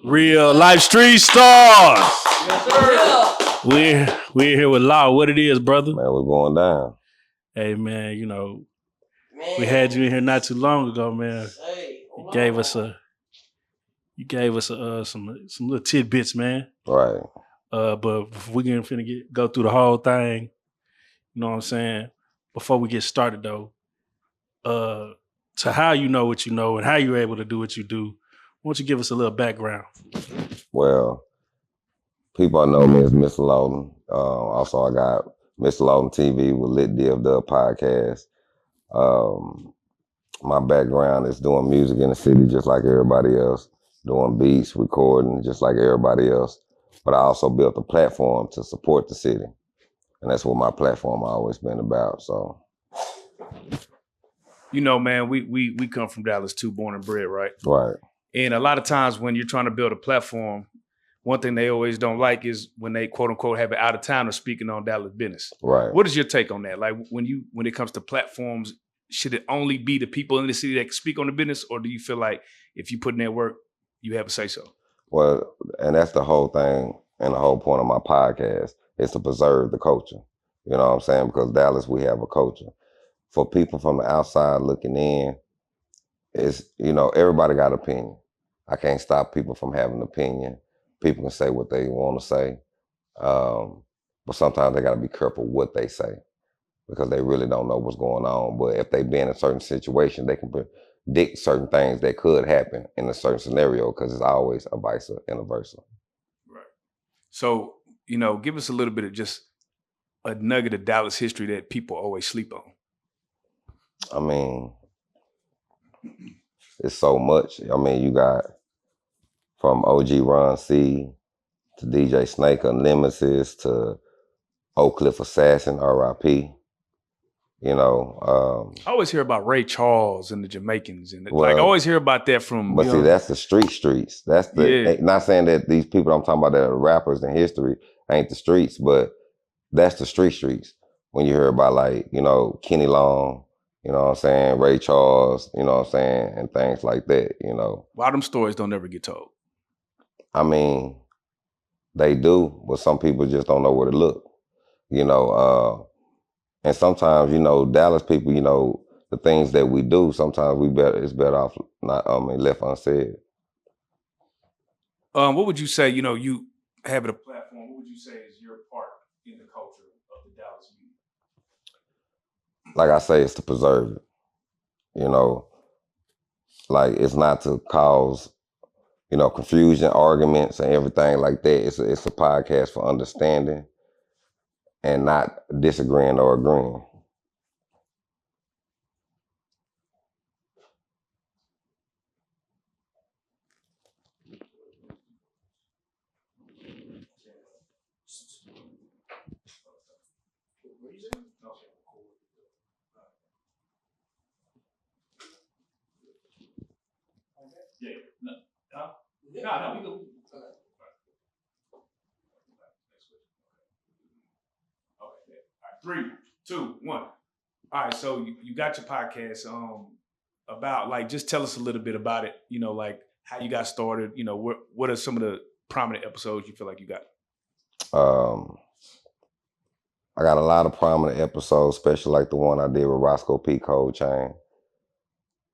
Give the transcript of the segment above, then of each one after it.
Real life street stars. Yes, sir. We're here with Law. What it is, brother? Man, we're going down. Hey, man, you know, we had you in here not too long ago, man. You gave us some little tidbits, man. Right. But if we can go through the whole thing, you know what I'm saying? Before we get started, though, to how you know what you know and how you're able to do what you do, why don't you give us a little background? Well, people know me as Mr. Lawton. Also, I got Mr. Lawton TV with Lit DFW podcast. My background is doing music in the city just like everybody else, doing beats, recording just like everybody else. But I also built a platform to support the city. And that's what my platform always been about. So, you know, man, we come from Dallas too, born and bred, right? Right. And a lot of times when you're trying to build a platform, one thing they always don't like is when they quote unquote have it out of town or speaking on Dallas business. Right. What is your take on that? Like when it comes to platforms, should it only be the people in the city that can speak on the business, or do you feel like if you put in that work, you have a say so? Well, and that's the whole thing and the whole point of my podcast is to preserve the culture. You know what I'm saying? Because Dallas, we have a culture. For people from the outside looking in, it's, you know, everybody got an opinion. I can't stop people from having an opinion. People can say what they want to say. But sometimes they got to be careful what they say because they really don't know what's going on. But if they've been in a certain situation, they can predict certain things that could happen in a certain scenario because it's always a vice and a versa. Right. So, you know, give us a little bit of just a nugget of Dallas history that people always sleep on. I mean, it's so much. I mean, you got from OG Ron C to DJ Snake Nemesis to Oak Cliff Assassin, R.I.P. You know, I always hear about Ray Charles and the Jamaicans, and well, like I always hear about that from. But see, that's the streets. That's the Yeah. Not saying that these people I'm talking about that are rappers in history ain't the streets, but that's the streets. When you hear about like, you know, Kenny Long, you know what I'm saying, Ray Charles, you know what I'm saying, and things like that, you know. Why them stories don't ever get told? I mean, they do, but some people just don't know where to look, you know. And sometimes, you know, Dallas people, you know, the things that we do, sometimes it's better off not left unsaid. What would you say, you know, you having a platform, what would you say is your part in the culture of the Dallas youth? Like I say, it's to preserve it. You know, like it's not to cause, you know, confusion, arguments, and everything like that. It's a podcast for understanding and not disagreeing or agreeing. Yeah. No. Huh? No, we go. Okay. All right. 3, 2, 1. All right. So you got your podcast. About like just tell us a little bit about it. You know, like how you got started. You know, what are some of the prominent episodes you feel like you got? I got a lot of prominent episodes, especially like the one I did with Roscoe P. Cold Chain,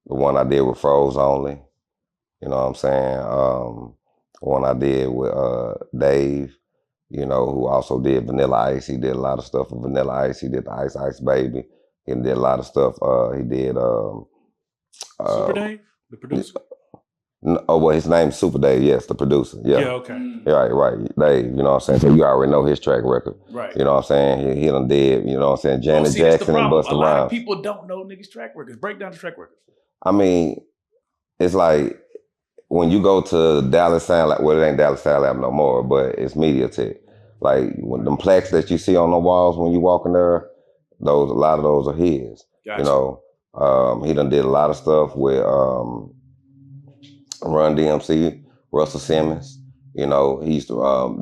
the one I did with Froze Only. You know what I'm saying? The one I did with Dave, you know, who also did Vanilla Ice. He did a lot of stuff with Vanilla Ice. He did the Ice Ice Baby. He did a lot of stuff. He did Super Dave, the producer? Oh, well, his name's Super Dave, yes, the producer. Yeah, okay. Right. Dave, you know what I'm saying? So you already know his track record. Right. You know what I'm saying? He done did, you know what I'm saying, Janet Jackson and Busta Rhymes. A lot of people don't know niggas' track records. Break down the track records. I mean, it's like when you go to Dallas Sound Lab, well, it ain't Dallas Sound Lab no more, but it's MediaTek. Like when them plaques that you see on the walls when you walk in there, a lot of those are his. Gotcha. You know, he done did a lot of stuff with Run DMC, Russell Simmons. You know, he used to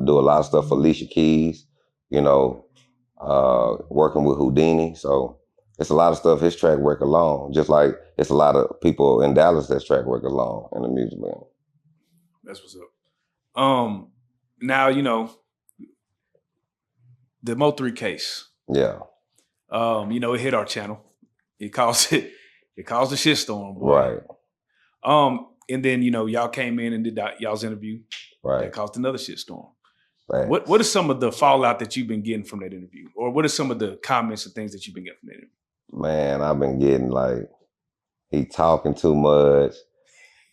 do a lot of stuff for Alicia Keys, you know, working with Houdini. So it's a lot of stuff his track record alone, just like it's a lot of people in Dallas that's track record along in the music band. That's what's up. Now, you know, the MO3 case. Yeah. You know, it hit our channel. It caused a shitstorm, boy. Right. And then, you know, y'all came in and did y'all's interview. Right. That caused another shitstorm. Right. What is some of the fallout that you've been getting from that interview? Or what are some of the comments and things that you've been getting from that interview? Man, I've been getting like, he talking too much,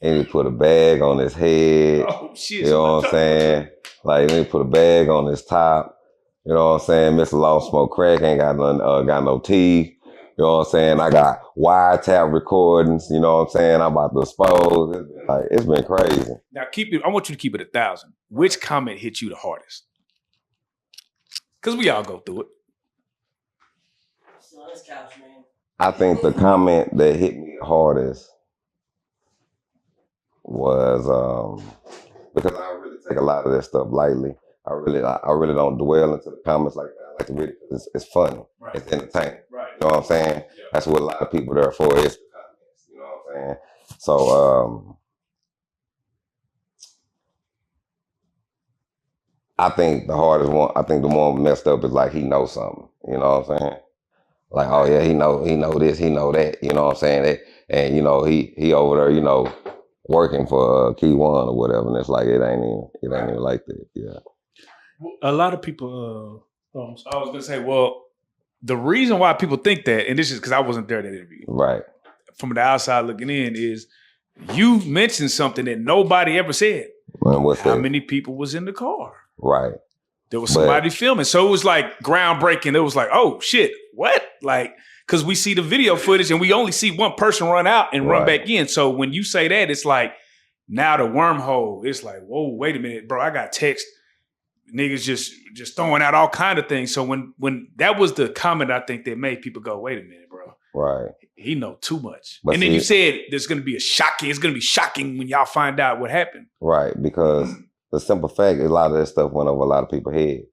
and he put a bag on his head. Oh, shit. You know what I'm saying? Like, he put a bag on his top. You know what I'm saying? Mr. Long Smoke Crack ain't got no teeth. You know what I'm saying? I got wiretap recordings. You know what I'm saying? I'm about to expose. It's been crazy. Now, I want you to keep it 1,000. Which comment hit you the hardest? Because we all go through it. On this couch, man. I think the comment that hit me the hardest was because I really take a lot of that stuff lightly. I really don't dwell into the comments like that. I like to read it because it's funny. Right. It's entertaining. Right. You know what I'm saying? Yeah. That's what a lot of people there for is. You know what I'm saying? So I think the hardest one, I think the one messed up is like he knows something. You know what I'm saying? Like, oh yeah, he know this, he know that. You know what I'm saying? And you know, he over there, you know, working for Kewon or whatever, and it's like it ain't even like that. Yeah. A lot of people. I was gonna say, well, the reason why people think that, and this is because I wasn't there at that interview, right? From the outside looking in, is you mentioned something that nobody ever said. Man, what's How that? many people was in the car? Right. There was somebody filming, so it was like groundbreaking. It was like, oh shit, what? Like, because we see the video footage and we only see one person run out and run back in. So when you say that, it's like now the wormhole. It's like, whoa, wait a minute, bro. I got text. Niggas just throwing out all kind of things. So when that was the comment, I think that made people go, wait a minute, bro. Right. He know too much. But and then you said it's going to be shocking when y'all find out what happened. Right. Because the simple fact, a lot of that stuff went over a lot of people's head.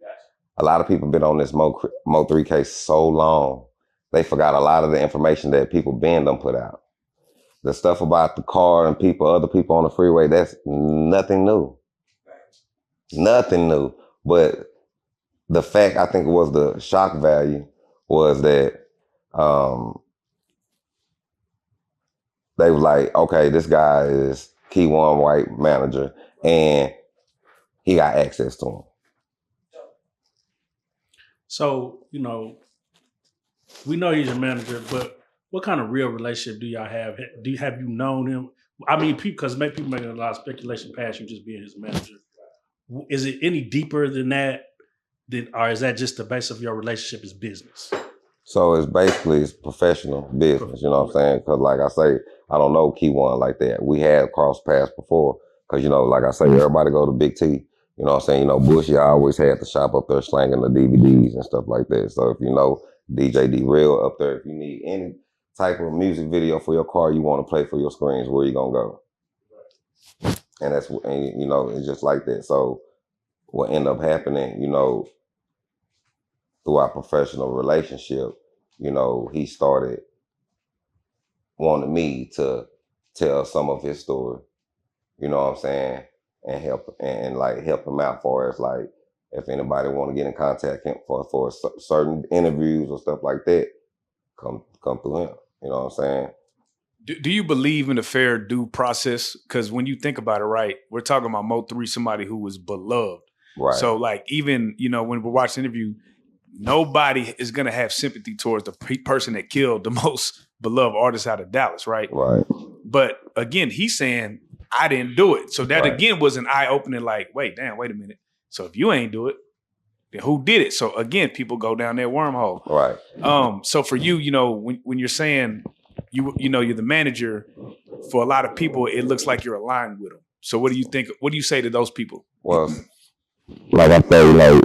A lot of people been on this Mo3 case so long, they forgot a lot of the information that people been done put out. The stuff about the car and other people on the freeway, that's nothing new. Nothing new. But the fact, I think it was the shock value, was that they were like, okay, this guy is Kewon White manager, and he got access to him. So, you know, we know he's your manager, but what kind of real relationship do y'all have? Have you known him? I mean, because people making a lot of speculation past you just being his manager. Is it any deeper than that? Or is that just the base of your relationship is business? So it's professional business, you know what I'm saying? Because like I say, I don't know Kewon like that. We had crossed paths before because, you know, like I say, everybody go to Big T. You know what I'm saying? You know, Bushy always had the shop up there slanging the DVDs and stuff like that. So if you know DJ D-Real up there, if you need any type of music video for your car you want to play for your screens, where you going to go? And you know, it's just like that. So what ended up happening, you know, through our professional relationship, you know, he started wanting me to tell some of his story, you know what I'm saying, and help him out for us, like if anybody want to get in contact him for certain interviews or stuff like that, come through him, you know what I'm saying. Do you believe in a fair due process? Because when you think about it, right, we're talking about Mo3, somebody who was beloved. Right. So like even, you know, when we're watching the interview, nobody is going to have sympathy towards the person that killed the most beloved artist out of Dallas, right? Right. But again, he's saying, I didn't do it. So that again was an eye-opening like, wait a minute. So if you ain't do it, then who did it? So again, people go down that wormhole. Right. So for you, you know, when you're saying you know, you're the manager, for a lot of people, it looks like you're aligned with them. So what do you think? What do you say to those people? Well, like I say, like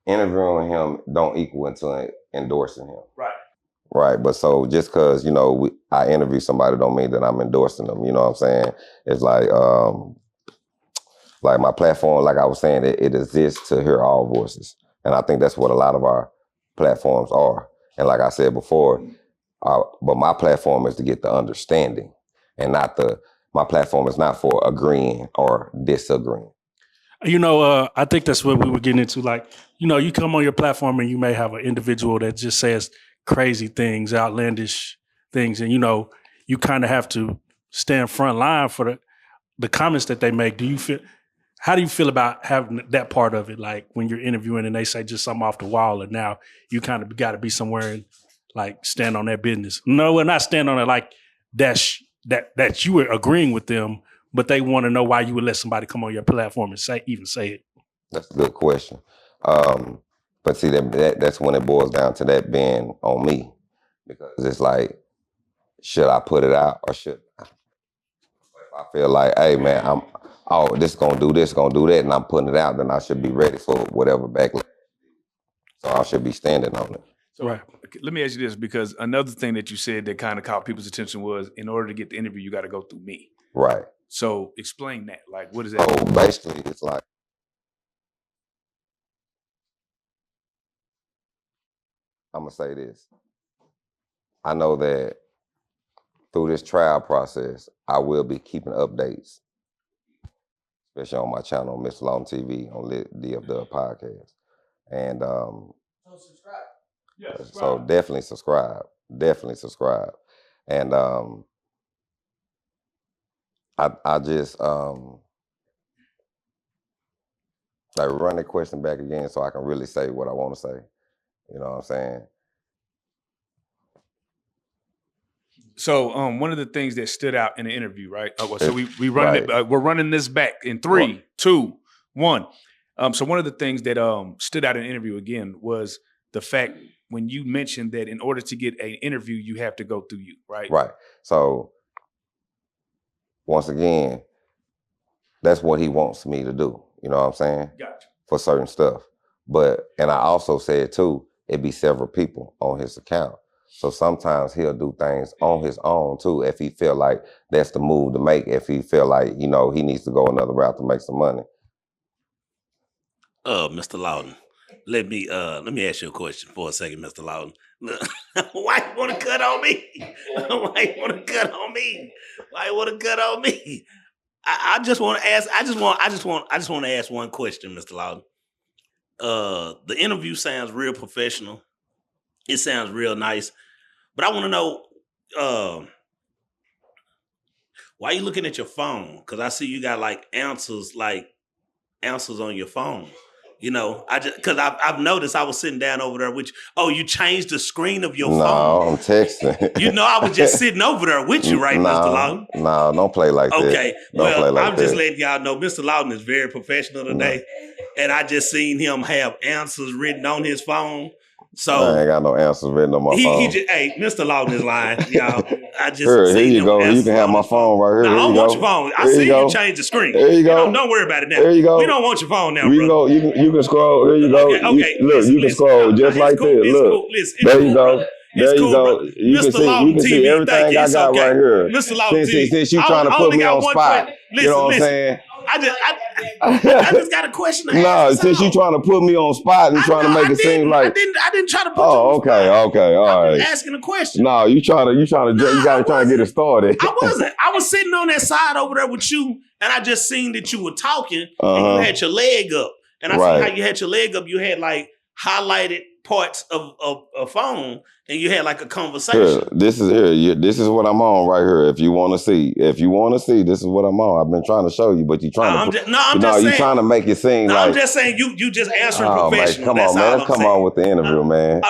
interviewing him don't equal into endorsing him. Right. Right. But so just because, you know, I interview somebody don't mean that I'm endorsing them. You know what I'm saying? It's like my platform, like I was saying, it exists to hear all voices. And I think that's what a lot of our platforms are. And like I said before, but my platform is to get the understanding and my platform is not for agreeing or disagreeing. I think that's what we were getting into. Like, you come on your platform and you may have an individual that just says crazy things, outlandish things, and you kind of have to stand front line for the comments that they make. How do you feel about having that part of it? Like when you're interviewing and they say just something off the wall, and now you kind of got to be somewhere and like stand on that business. No, we're not stand on it like that you were agreeing with them, but they want to know why you would let somebody come on your platform and say it. That's a good question. But see, that's when it boils down to that being on me, because it's like, should I put it out or should I? If I feel like, hey man, this gonna do this, gonna do that, and I'm putting it out, then I should be ready for whatever backlash. So I should be standing on it. So Right. let me ask you this, because another thing that you said that kind of caught people's attention was, in order to get the interview, you got to go through me. Right. So explain that. Like, what is that? So basically, it's like, I'm gonna say this. I know that through this trial process, I will be keeping updates, especially on my channel, Mr. Lawton TV, on DFW podcast. And So subscribe. Yeah, so definitely subscribe. Definitely subscribe. And I just like run the question back again so I can really say what I want to say. You know what I'm saying? So one of the things that stood out in the interview, right? So we run Right. it. We're running this back in 3, 2, 1. So one of the things that stood out in the interview again was the fact when you mentioned that in order to get an interview, you have to go through you, right? Right. So once again, that's what he wants me to do. You know what I'm saying? Gotcha. For certain stuff. And I also said too, it'd be several people on his account. So sometimes he'll do things on his own too, if he feel like that's the move to make, if he feel like, he needs to go another route to make some money. Mr. Lawton, let me ask you a question for a second, Mr. Lawton. Why you want to cut on me? Why you want to cut on me? Why you want to cut on me? I just want to ask. I just want to ask one question, Mr. Lawton. The interview sounds real professional. It sounds real nice, but I want to know why you looking at your phone? Because I see you got like answers on your phone. Because I've noticed I was sitting down over there with you. Oh, you changed the screen of your phone. No, I'm texting. I was just sitting over there with you, right, Mr. Lawton? No, don't play like that. Okay, Don't play like I'm just that. letting y'all know Mr. Lawton is very professional today. And I just seen him have answers written on his phone. So I ain't got no answers written on my phone. Hey, Mr. Lawton is lying, y'all. I just Here seen you him go. You answers can have on my his phone right here. No, I Here don't you want go. your phone. I Here see you go. you change the screen. There you go. Don't worry about it now. There you go. We don't want your phone now, You can bro. go. You can scroll. Here you go. Okay. Look, you can scroll just like cool. this. It's Look. cool. Listen, There you go. There you go. Bro. You Mr. can Lawton see TV, everything thank you. I It's got okay. right here. Mr. Lawton TV. Since you trying to put me on spot, you know what I'm saying? I just got a question to ask. No, since you trying to put me on spot and trying to make it seem like I didn't try to put you oh, on spot. okay, all I'm right. just asking a question. No, you gotta try to get it started. I wasn't. I was sitting on that side over there with you, and I just seen that you were talking, and you had your leg up. And I see how you had your leg up. You had like highlighted parts of a phone, and you had like a conversation. This is what I'm on right here. If you want to see, this is what I'm on. I've been trying to show you, but you trying you trying to make it seem like. I'm just saying you just answering Man, professional. come That's on, man. all Let's come on with the interview, man.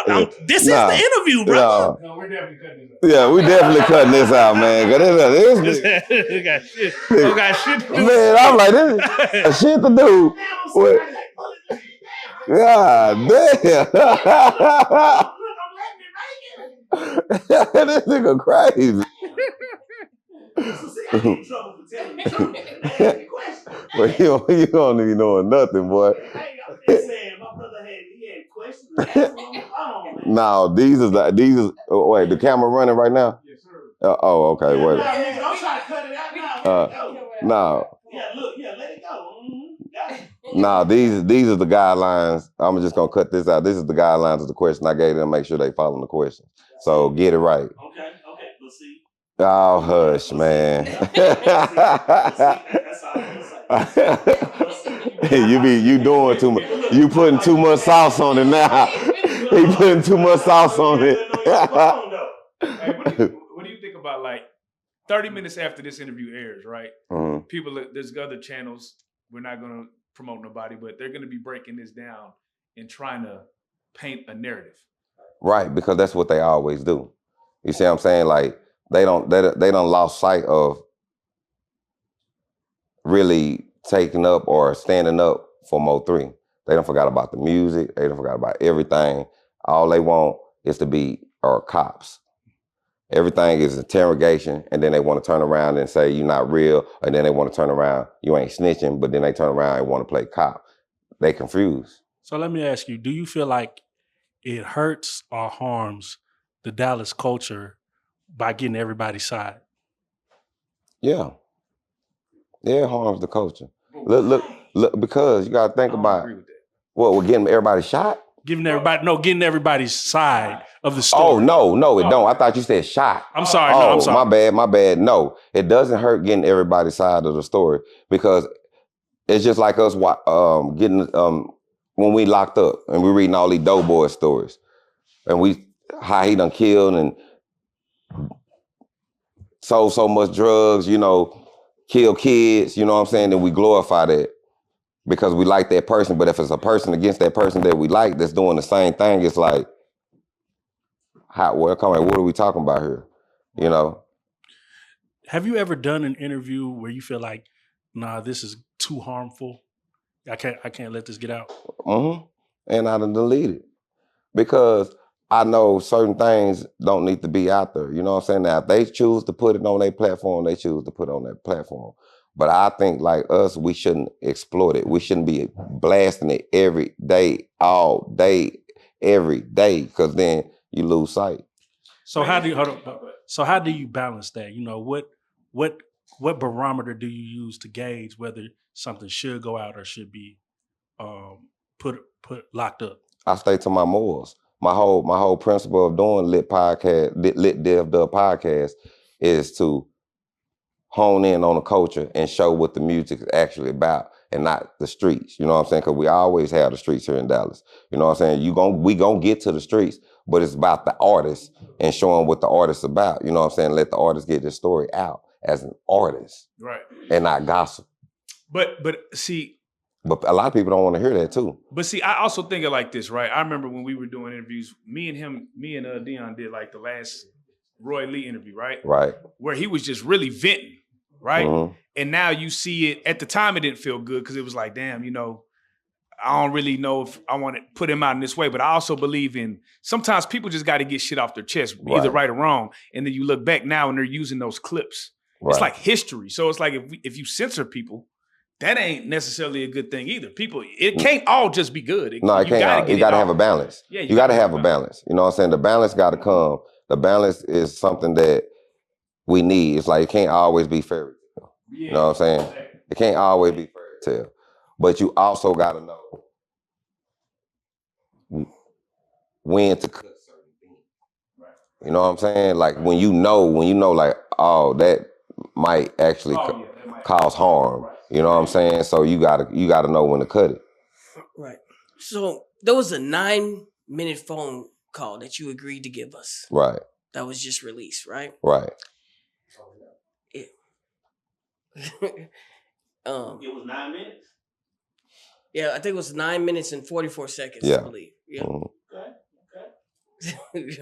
This is the interview, bro. No, we're definitely cutting this out. Yeah, we definitely cutting this out, man. We got shit. We got shit to do. Man, I'm like, this is shit to do. God damn. This nigga crazy. Well, you don't even know nothing, boy. No, these is wait, the camera running right now? Yes, sir. Oh, okay, wait. Don't try to cut it out now. No. Yeah, look, let it go. Nah, these are the guidelines. I'm just gonna cut this out. This is the guidelines of the question I gave them. Make sure they follow the question. So get it right. Okay, we'll see. Oh, hush, man. That's all I'm gonna say. you doing too much. You putting too much sauce on it now. He putting too much sauce on it. Hey, what do you think about like 30 minutes after this interview airs, right? Mm-hmm. People, there's other channels. We're not going to promote nobody, but they're going to be breaking this down and trying to paint a narrative. Right, because that's what they always do. You see what I'm saying? Like they don't lost sight of really taking up or standing up for MO3. They don't forgot about the music. They don't forgot about everything. All they want is to be cops. Everything is interrogation, and then they want to turn around and say you're not real, and then they want to turn around, you ain't snitching, but then they turn around and want to play cop. They confused. So let me ask you, do you feel like it hurts or harms the Dallas culture by getting everybody's side? Yeah. Yeah, it harms the culture. Look, because you gotta think about what we're getting everybody shot. Getting everybody's side of the story. Oh no, it don't. I thought you said shot. I'm sorry. Oh, no, I'm sorry. My bad. No, it doesn't hurt getting everybody's side of the story because it's just like us getting when we locked up and we reading all these doughboy stories and how he done killed and sold so much drugs, kill kids, you know what I'm saying? And we glorify that because we like that person. But if it's a person against that person that we like that's doing the same thing, it's like, what are we talking about here? Have you ever done an interview where you feel like, nah, this is too harmful? I can't let this get out. Mm-hmm. And I done deleted because I know certain things don't need to be out there. You know what I'm saying? Now, if they choose to put it on their platform, they choose to put it on their platform. But I think like us, we shouldn't exploit it. We shouldn't be blasting it every day, all day, every day, because then you lose sight. So how do you balance that? What barometer do you use to gauge whether something should go out or should be put locked up? I stay to my morals. My whole principle of doing Lit Dev Dub podcast is to hone in on the culture and show what the music is actually about and not the streets. You know what I'm saying? Because we always have the streets here in Dallas. You know what I'm saying? We gonna get to the streets, but it's about the artist and showing what the artist's about. You know what I'm saying? Let the artist get their story out as an artist, right? And not gossip. But see. But a lot of people don't want to hear that too. But see, I also think of like this, right? I remember when we were doing interviews, me and Dion did like the last Roy Lee interview, right? Right. Where he was just really venting, right? Mm-hmm. And now you see it, at the time it didn't feel good because it was like, damn, I don't really know if I want to put him out in this way, but I also believe in sometimes people just got to get shit off their chest, either right or wrong. And then you look back now and they're using those clips. Right. It's like history. So it's like if you censor people, that ain't necessarily a good thing either. People, it can't all just be good. It can't. You got to have a balance. Yeah, you got to have a balance. You know what I'm saying? The balance got to come. The balance is something that we need. It's like it can't always be fairy tale. Yeah. You know what I'm saying? It can't always be fairy tale. But you also got to know when to cut certain things. Right. You know what I'm saying? Like when you know, like, oh, that might actually cause harm. Right. You know what I'm saying? So you gotta know when to cut it. Right. So there was a 9-minute phone call that you agreed to give us. Right. That was just released, right? Right. Yeah. It was 9 minutes? Yeah, I think it was 9 minutes and 44 seconds, yeah. I believe. Yeah. Mm-hmm. Okay.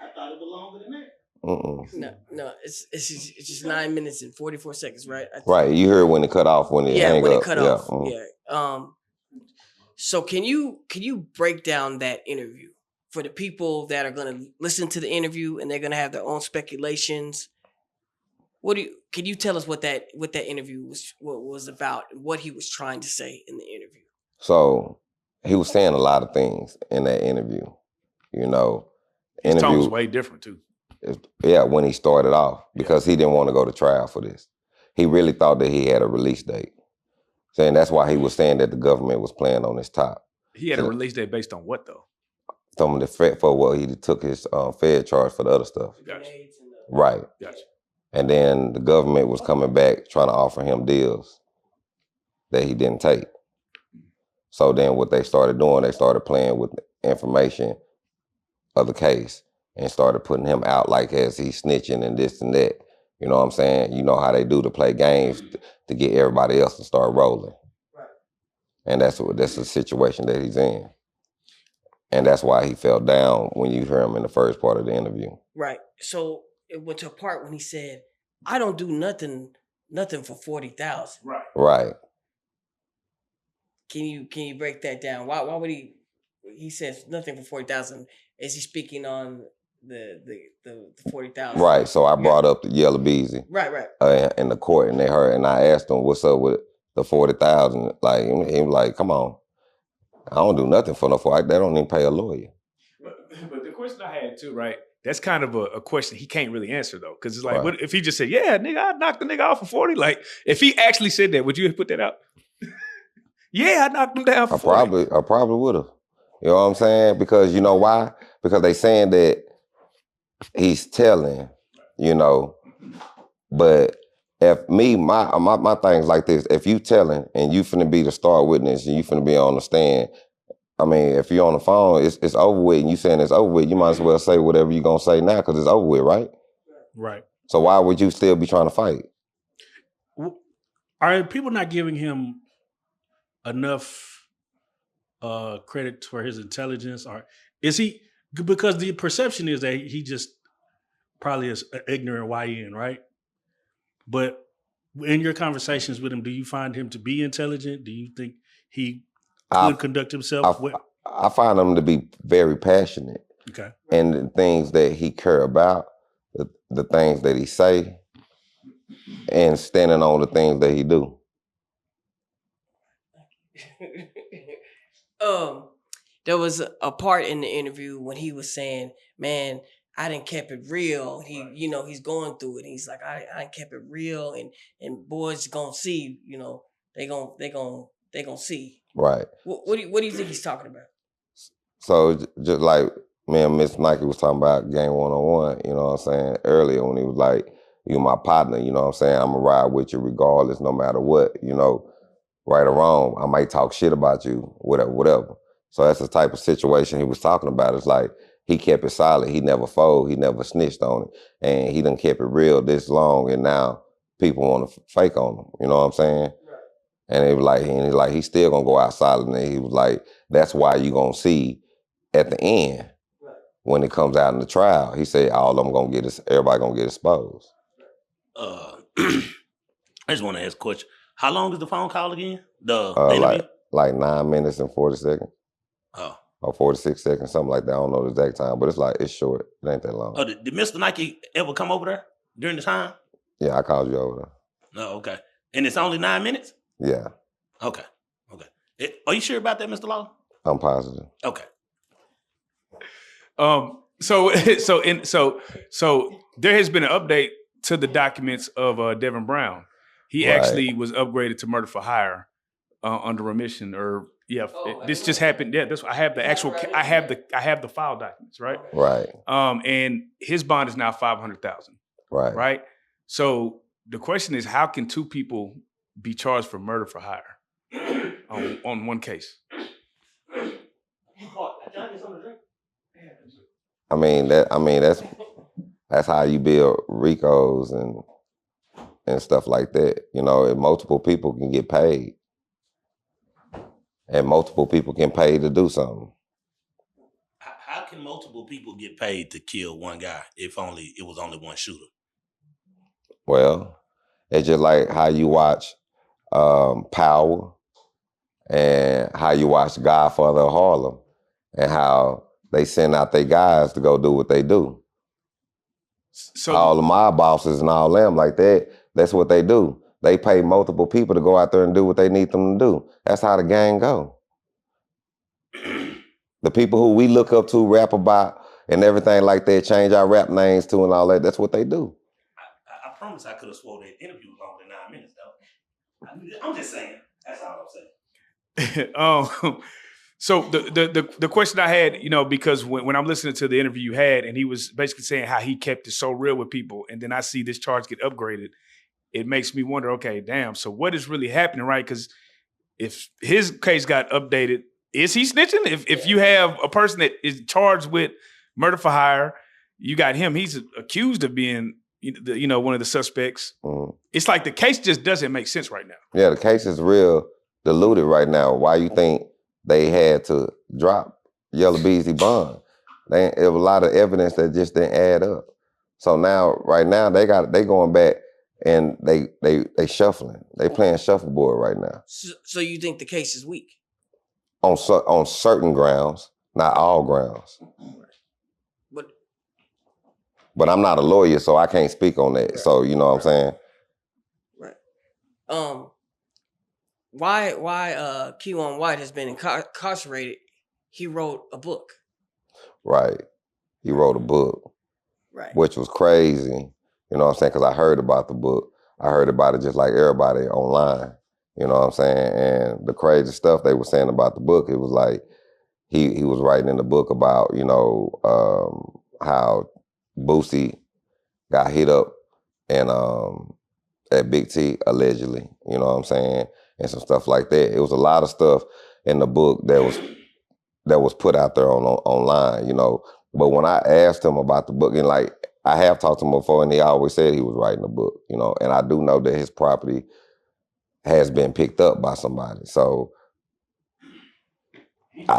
I thought it was longer than that. No, it's just 9 minutes and 44 seconds, right? Right, you heard when it cut off, when it hang up. It cut off. Mm-hmm. Yeah. So can you break down that interview for the people that are going to listen to the interview and they're going to have their own speculations? Can you tell us what that interview was about and what he was trying to say in the interview? So he was saying a lot of things in that interview. His tone was way different too. Yeah, when he started off, because he didn't want to go to trial for this. He really thought that he had a release date. Saying that's why he was saying that the government was playing on his top. He had a release date based on what though? Some of the Fed for what he took his Fed charge for the other stuff. Gotcha. Right. Gotcha. And then the government was coming back trying to offer him deals. that he didn't take. So then what they started doing, they started playing with information of the case and started putting him out like as he's snitching and this and that. You know what I'm saying? You know how they do to play games to get everybody else to start rolling. Right. And that's the situation that he's in. And that's why he fell down when you hear him in the first part of the interview. Right. So it went to a part when he said, I don't do nothing for 40,000. Right. Right. Can you break that down? Why would he says nothing for 40,000? Is he speaking on the 40,000? Right. So I brought up the Yella Beezy. Right. In the court, and I asked him, what's up with the 40,000? Like, he was like, come on. I don't do nothing for no 40. They don't even pay a lawyer. But the question I had too, right? That's kind of a question he can't really answer though, because it's like, Right. what if he just said, "Yeah, nigga, I knocked the nigga off for 40." Like, if he actually said that, would you have put that out? Yeah, I knocked him down for 40. I probably would have. You know what I'm saying? Because you know why? Because they saying that he's telling, you know, but if me, my thing's like this, if you telling and you finna be the star witness and you finna be on the stand, I mean, if you're on the phone, it's over with and you saying it's over with, you might as well say whatever you're gonna say now because it's over with, right? Right. So why would you still be trying to fight? Are people not giving him enough credit for his intelligence, or is he, because the perception is that he just probably is ignorant YN, right? But in your conversations with him, do you find him to be intelligent? Do you think he could conduct himself well? I find him to be very passionate. Okay. And the things that he care about, the things that he say, and standing on the things that he do. There was a part in the interview when he was saying, "Man, I didn't kept it real." He, he's going through it. He's like, "I kept it real, and boys gonna see. They gonna see." Right. What do you think he's talking about? So just like me and Miss Nike was talking about game 1-on-1, you know what I'm saying, earlier when he was like, you my partner, you know what I'm saying, I'm gonna ride with you regardless, no matter what, right or wrong, I might talk shit about you, whatever. So that's the type of situation he was talking about. It's like he kept it solid, he never folded, he never snitched on it, and he done kept it real this long, and now people want to fake on him, you know what I'm saying? And it was like, he's still gonna go out solid. And he was like, that's why you gonna see at the end, when it comes out in the trial, he said, everybody gonna get exposed. I just want to ask a question. How long is the phone call again? The interview? Like 9 minutes and 40 seconds. Oh. Or 46 seconds, something like that. I don't know the exact time, but it's short. It ain't that long. Oh, did Mr. Nike ever come over there during the time? Yeah, I called you over there. Oh, okay. And it's only 9 minutes? Yeah. Okay. Are you sure about that, Mr. Lawton? I'm positive. Okay. So there has been an update to the documents of Devin Brown. He actually was upgraded to murder for hire under remission, or this just happened. Yeah, I have the actual. I have the file documents, right? Right. And his bond is now $500,000. Right. Right. So the question is, how can two people be charged for murder for hire on one case? I mean that's how you build RICOs and stuff like that. And multiple people can get paid. And multiple people can pay to do something. How can multiple people get paid to kill one guy if it was only one shooter? Well, it's just like how you watch Power and how you watch Godfather of Harlem and how they send out their guys to go do what they do. So all of my bosses and all them like that, that's what they do. They pay multiple people to go out there and do what they need them to do. That's how the gang go. The people who we look up to, rap about, and everything like that, change our rap names to and all that, that's what they do. I promise I could have swore that interview was longer than 9 minutes, though. I'm just saying. That's all I'm saying. So the question I had, because when I'm listening to the interview you had, and he was basically saying how he kept it so real with people, and then I see this charge get upgraded, it makes me wonder, okay, damn, so what is really happening, right? Because if his case got updated, is he snitching? If you have a person that is charged with murder for hire, you got him. He's accused of being, one of the suspects. It's like the case just doesn't make sense right now. Yeah, the case is real diluted right now. Why you think they had to drop Yella Beezy bond? There was a lot of evidence that just didn't add up. So now, right now, they going back and they shuffling. They playing shuffleboard right now. So you think the case is weak? On certain grounds, not all grounds. But I'm not a lawyer, so I can't speak on that. Right. So you know what I'm saying? Right. Why Kewon White has been incarcerated? He wrote a book. Right. He wrote a book. Right. Which was crazy. You know what I'm saying? Because I heard about the book. I heard about it just like everybody online. You know what I'm saying? And the crazy stuff they were saying about the book, it was like he was writing in the book about, how Boosie got hit up and at Big T allegedly, you know what I'm saying, and some stuff like that. It was a lot of stuff in the book that was put out there online, But when I asked him about the book, and like I have talked to him before, and he always said he was writing a book, and I do know that his property has been picked up by somebody. So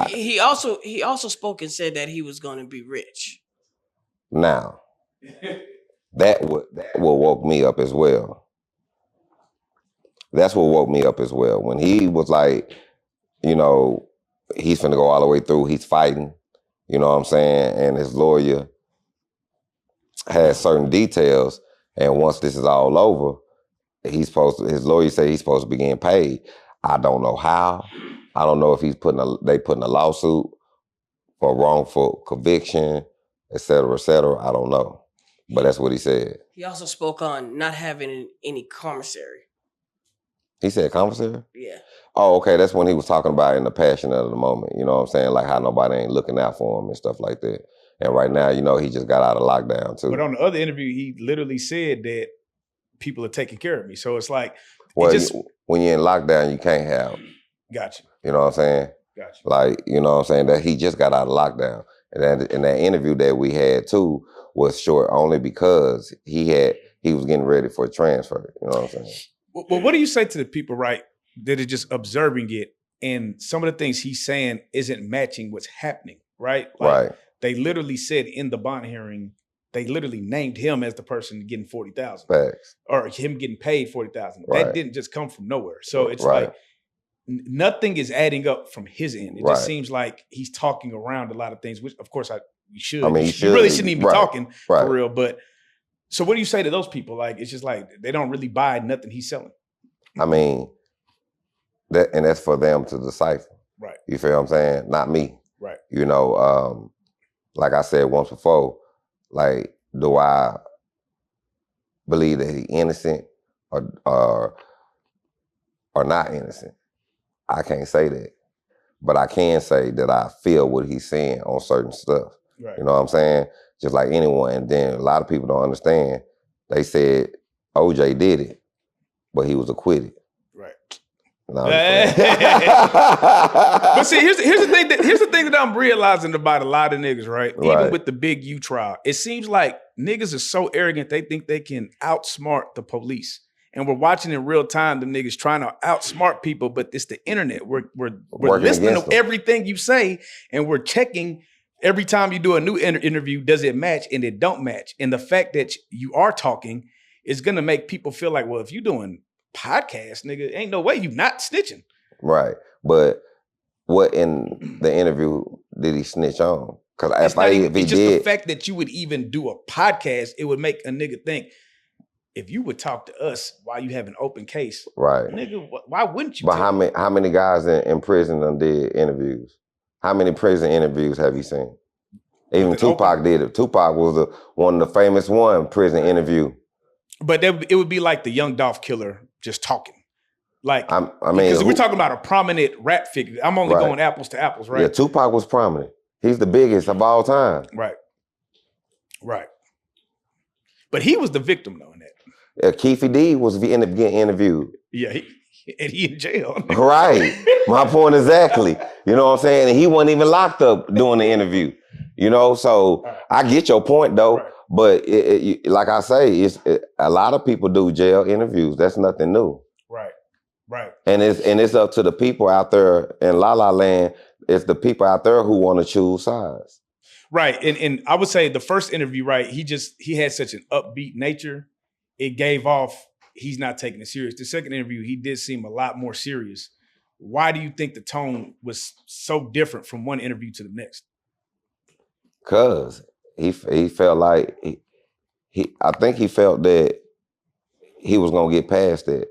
he also spoke and said that he was going to be rich. Now, that what woke me up as well. That's what woke me up as well. When he was like, he's finna go all the way through, he's fighting, you know what I'm saying? And his lawyer has certain details, and once this is all over, his lawyer say he's supposed to be getting paid. I don't know how. I don't know if they putting a lawsuit for wrongful conviction, et cetera, et cetera. I don't know. But that's what he said. He also spoke on not having any commissary. He said commissary? Yeah. Oh, okay. That's when he was talking about in the passion of the moment. You know what I'm saying? Like how nobody ain't looking out for him and stuff like that. And right now, he just got out of lockdown too. But on the other interview, he literally said that people are taking care of me. So it's like... Well, when you're in lockdown, you can't have... Got you. You know what I'm saying? Got you. Like, you know what I'm saying? That he just got out of lockdown. And that interview that we had too was short only because he was getting ready for a transfer. You know what I'm saying? Well, what do you say to the people, right, that are just observing it and some of the things he's saying isn't matching what's happening, right? Like, right. They literally said in the bond hearing, they literally named him as the person getting $40,000. Facts. Or him getting paid $40,000. Right. That didn't just come from nowhere. So it's right. like nothing is adding up from his end. It right. just seems like he's talking around a lot of things, which of course you should. I mean, you really shouldn't even be right. talking right. for real. But so what do you say to those people? Like, it's just like they don't really buy nothing he's selling. I mean, that's for them to decipher. Right. You feel what I'm saying? Not me. Right. Like I said once before, like, do I believe that he's innocent or not innocent? I can't say that. But I can say that I feel what he's saying on certain stuff. Right. You know what I'm saying? Just like anyone. And then a lot of people don't understand. They said OJ did it, but he was acquitted. Right. No, but see, here's the thing that I'm realizing about a lot of niggas, right? Even with the Big U trial, it seems like niggas are so arrogant they think they can outsmart the police. And we're watching in real time the niggas trying to outsmart people, but it's the internet. We're listening to everything you say, and we're checking every time you do a new interview, does it match? And it don't match. And the fact that you are talking is gonna make people feel like, well, if you're doing podcast, nigga, ain't no way you not snitching. Right. But what in the interview did he snitch on? Because it's just the fact that you would even do a podcast, it would make a nigga think, if you would talk to us while you have an open case, right, nigga, why wouldn't you? But how many guys in prison done did interviews? How many prison interviews have you seen? Even Tupac did it. Tupac was one of the famous prison interview. But it would be like the Young Dolph Killer just talking. Like, I mean, because we're talking about a prominent rap figure. I'm only going apples to apples, right? Yeah, Tupac was prominent. He's the biggest of all time. Right. Right. But he was the victim, though, in that. Keefy D was ended up getting interviewed. Yeah, and he in jail. Right. My point exactly. You know what I'm saying? And he wasn't even locked up doing the interview. You know, so I get your point though. Right. But like I say, a lot of people do jail interviews. That's nothing new. Right. Right. And it's up to the people out there in La La Land. It's the people out there who want to choose sides. Right. And I would say the first interview, right, he had such an upbeat nature. It gave off he's not taking it serious. The second interview, he did seem a lot more serious. Why do you think the tone was so different from one interview to the next? Cause he felt like I think he felt that he was gonna get past it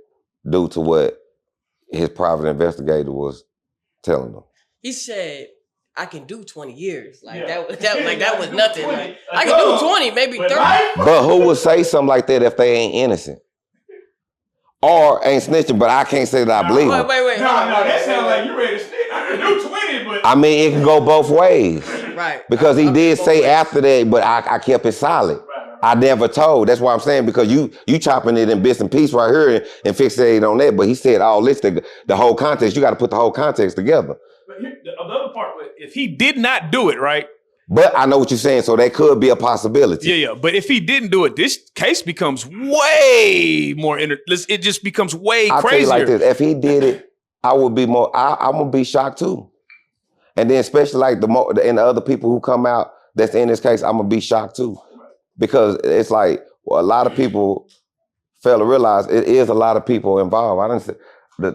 due to what his private investigator was telling him. He said, "I can do 20 years." Like Yeah. that was nothing. Like, I can do 20, maybe 30. But who would say something like that if they ain't innocent? Or ain't snitching, but I can't say that I believe him. Wait. No, that sounds like you ready to snitch. I can do 20, but I mean, it can go both ways. Right. Because he did say ways. after that, but I kept it solid. I never told. That's why I'm saying, because you chopping it in bits and pieces right here and fixated on that. But he said all this, the whole context. You got to put the whole context together. But here, the other part, if he did not do it, right? But I know what you're saying, so that could be a possibility. Yeah. But if he didn't do it, this case becomes way more. It just becomes way I'll crazier. tell you like this: if he did it, I would be more. I'm gonna be shocked too. And then especially like and the other people who come out that's in this case, I'm gonna be shocked too. Because it's like a lot of people fail to realize it is a lot of people involved. I didn't,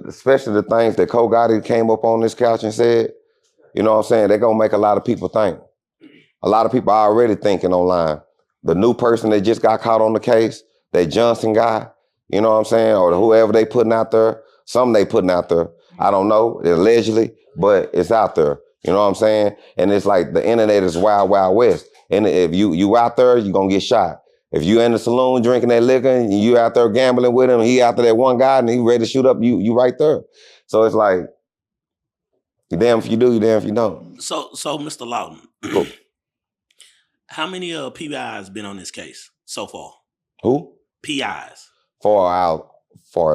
especially the things that Cole Gotti came up on this couch and said. You know what I'm saying? They're gonna make a lot of people think. A lot of people are already thinking online. The new person that just got caught on the case, that Johnson guy, you know what I'm saying, or whoever they putting out there. Some they putting out there. I don't know, allegedly, but it's out there. You know what I'm saying? And it's like the internet is wild, wild west. And if you out there, you're gonna get shot. If you in the saloon drinking that liquor and you out there gambling with him, he after that one guy and he ready to shoot up, you right there. So it's like, you damn if you do, you damn if you don't. So Mr. Lawton, Cool. how many PIs been on this case so far? Who? PIs. Far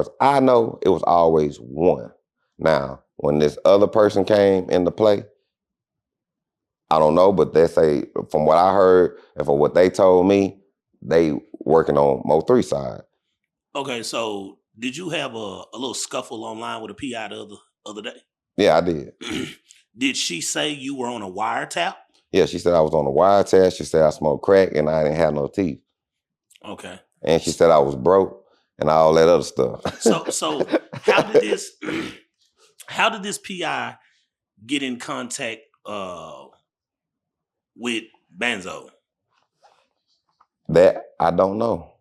as I know, it was always one. Now, when this other person came into play, I don't know, but they say, from what I heard and from what they told me, they working on MO3 side. Okay, so did you have a little scuffle online with a PI the other day? Yeah, I did. Did she say you were on a wiretap? Yeah, she said I was on a wiretap. She said I smoked crack and I didn't have no teeth. Okay. And she said I was broke and all that other stuff. So how did this PI get in contact with Banzo? That I don't know.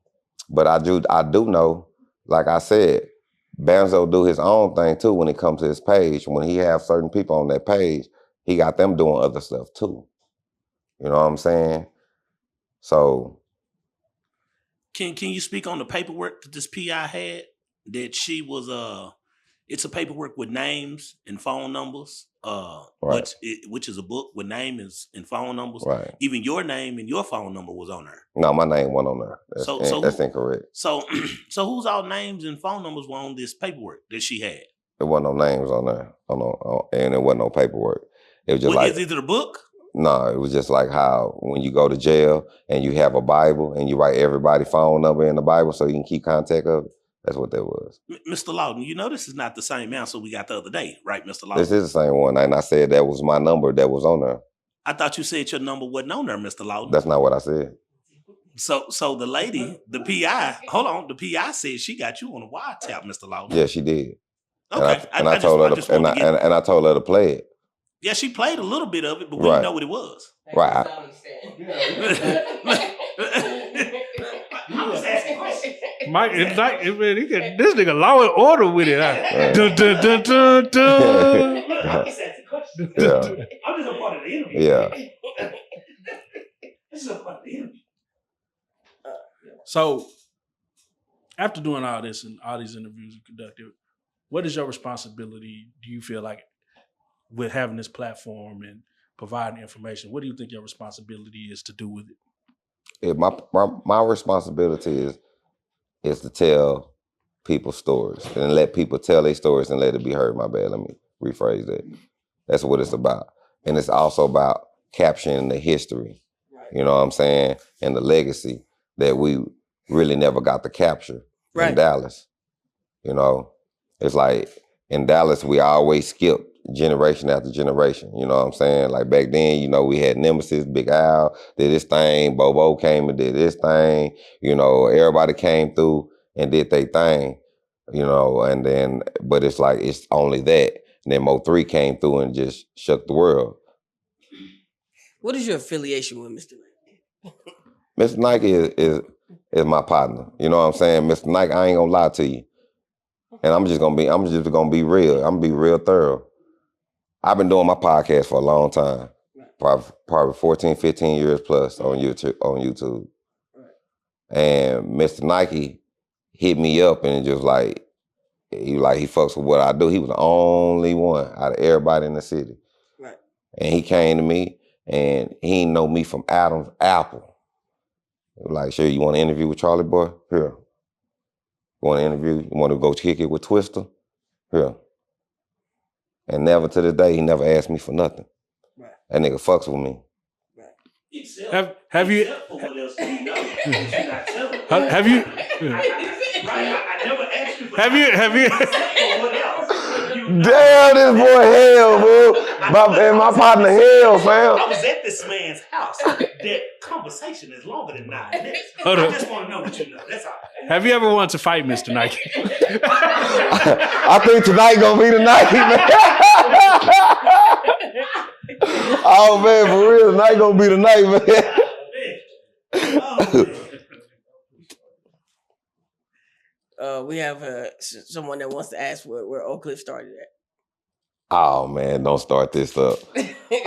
But I do know, like I said, Banzo do his own thing too when it comes to his page. When he have certain people on that page, he got them doing other stuff too. You know what I'm saying? So Can you speak on the paperwork that this PI had? That she was it's a paperwork with names and phone numbers. Right. Which is a book with names and phone numbers. Right. Even your name and your phone number was on there. No, my name wasn't on there. That's incorrect. So whose all names and phone numbers were on this paperwork that she had? There wasn't no names on there. And there wasn't no paperwork. It was just Is it a book? No, it was just like how when you go to jail and you have a Bible and you write everybody's phone number in the Bible so you can keep contact of it. That's what that was. Mr. Lawton, you know this is not the same answer we got the other day, right, Mr. Lawton? This is the same one. And I said that was my number that was on there. I thought you said your number wasn't on there, Mr. Lawton. That's not what I said. So the lady, the PI, hold on, the PI said she got you on a wiretap, Mr. Lawton. Yeah, she did. Okay. I told her to play it. Yeah, she played a little bit of it, but we Right. didn't know what it was. Right. I'm just asking questions. Mike, it's like, man, this nigga law and order with it. Right. Dun, dun, dun, dun, dun. I'm just asking questions. Yeah. I'm just a part of the interview. Yeah. This is a part of the interview. So, after doing all this and all these interviews you conducted, what is your responsibility, do you feel like, with having this platform and providing information? What do you think your responsibility is to do with it? My responsibility is to tell people's stories and let people tell their stories and let it be heard. My bad, let me rephrase that. That's what it's about. And it's also about capturing the history, you know what I'm saying, and the legacy that we really never got to capture in Dallas. You know, it's like in Dallas, we always skip generation after generation. You know what I'm saying? Like back then, you know, we had Nemesis, Big Al did this thing, Bobo came and did this thing. You know, everybody came through and did their thing. You know, and then, but it's like it's only that. And then MO3 came through and just shook the world. What is your affiliation with Mr. Nike? Mr. Nike is my partner. You know what I'm saying? Mr. Nike, I ain't gonna lie to you. And I'm just gonna be real. I'm gonna be real thorough. I've been doing my podcast for a long time. Probably 14, 15 years plus on YouTube. And Mr. Nike hit me up and just he fucks with what I do. He was the only one out of everybody in the city. Right. And he came to me and he didn't know me from Adam's apple. He was like, sure, you want to interview with Charlie Boy? Here. You want to interview? You want to go kick it with Twister? Here. And never to this day, he never asked me for nothing. Right. That nigga fucks with me. Have you? Have you? I never asked you for Have you? Damn, this boy hell, bro. My partner hell, fam. I was at this man's house. That conversation is longer than 9 minutes. I just want to know what you know. That's all. Have you ever wanted to fight Mr. Nike? I think tonight gonna be the night, man. Oh man, for real, tonight gonna be the night, man. We have someone that wants to ask where Oak Cliff started at. Oh man, don't start this up.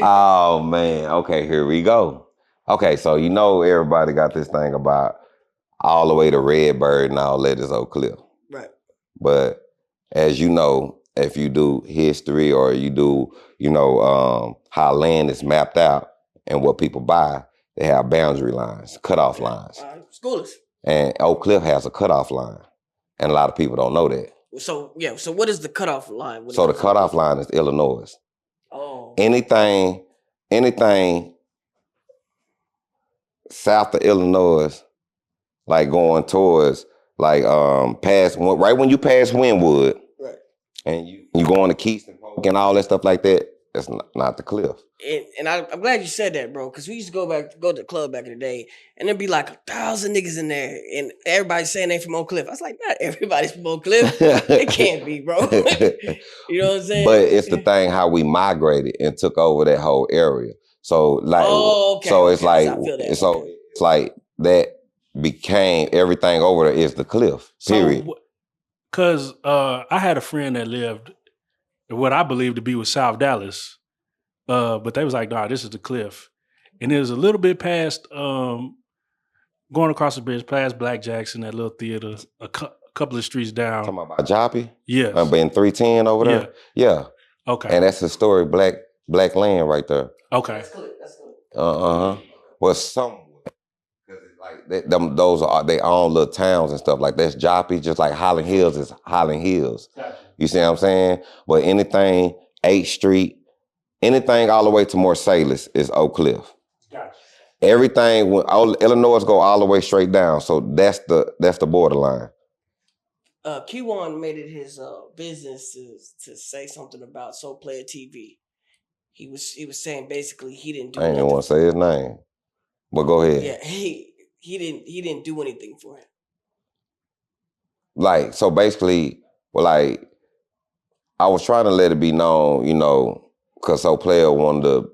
Oh man, okay, here we go. Okay, so you know everybody got this thing about all the way to Redbird and all that is Oak Cliff. Right. But as you know, if you do history or you do, how land is mapped out and what people buy, they have boundary lines, cutoff lines. Schoolers. And Oak Cliff has a cutoff line. And a lot of people don't know that. So what is the cutoff line? So the cutoff line is Illinois. Oh. Anything south of Illinois, like going towards right when you pass Wynwood, right, and you go on the Keystone Polk and all that stuff like that, that's not the cliff. And I'm glad you said that, bro, because we used to go to the club back in the day, and there'd be like 1,000 niggas in there, and everybody's saying they from Oak Cliff. I was like, not everybody's from Oak Cliff. It can't be, bro. You know what I'm saying? But it's the thing how we migrated and took over that whole area. So it's like that became everything over there is the cliff. Period. Because I had a friend that lived in what I believed to be was South Dallas. But they was like, nah, this is the cliff. And it was a little bit past going across the bridge, past Black Jackson, that little theater, a couple of streets down. Talking about Joppy? Yes. In 310 over there? Yeah. Okay. And that's historic black land right there. Okay. That's good. Well, somewhat. Those are their own little towns and stuff. Like that's Joppy, just like Highland Hills is Highland Hills. Gotcha. You see what I'm saying? But anything 8th Street, anything all the way to Marsalis is Oak Cliff. Gotcha. Everything, Illinois go all the way straight down. So that's the borderline. Kewon made it his business to say something about Soul Player TV. He was saying basically he didn't do. I didn't want to say his name, but go ahead. Yeah, he didn't do anything for him. Like so, basically, I was trying to let it be known, because Soul Player wanted to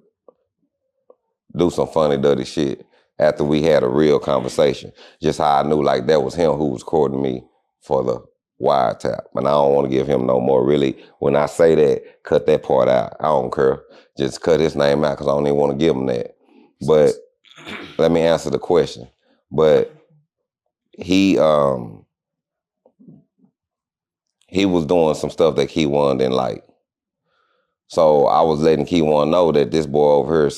do some funny, dirty shit after we had a real conversation. Just how I knew that was him who was courting me for the wiretap. And I don't want to give him no more. Really, when I say that, cut that part out. I don't care. Just cut his name out because I don't even want to give him that. But let me answer the question. But he was doing some stuff that Kewon didn't like. So I was letting Kewon know that this boy over here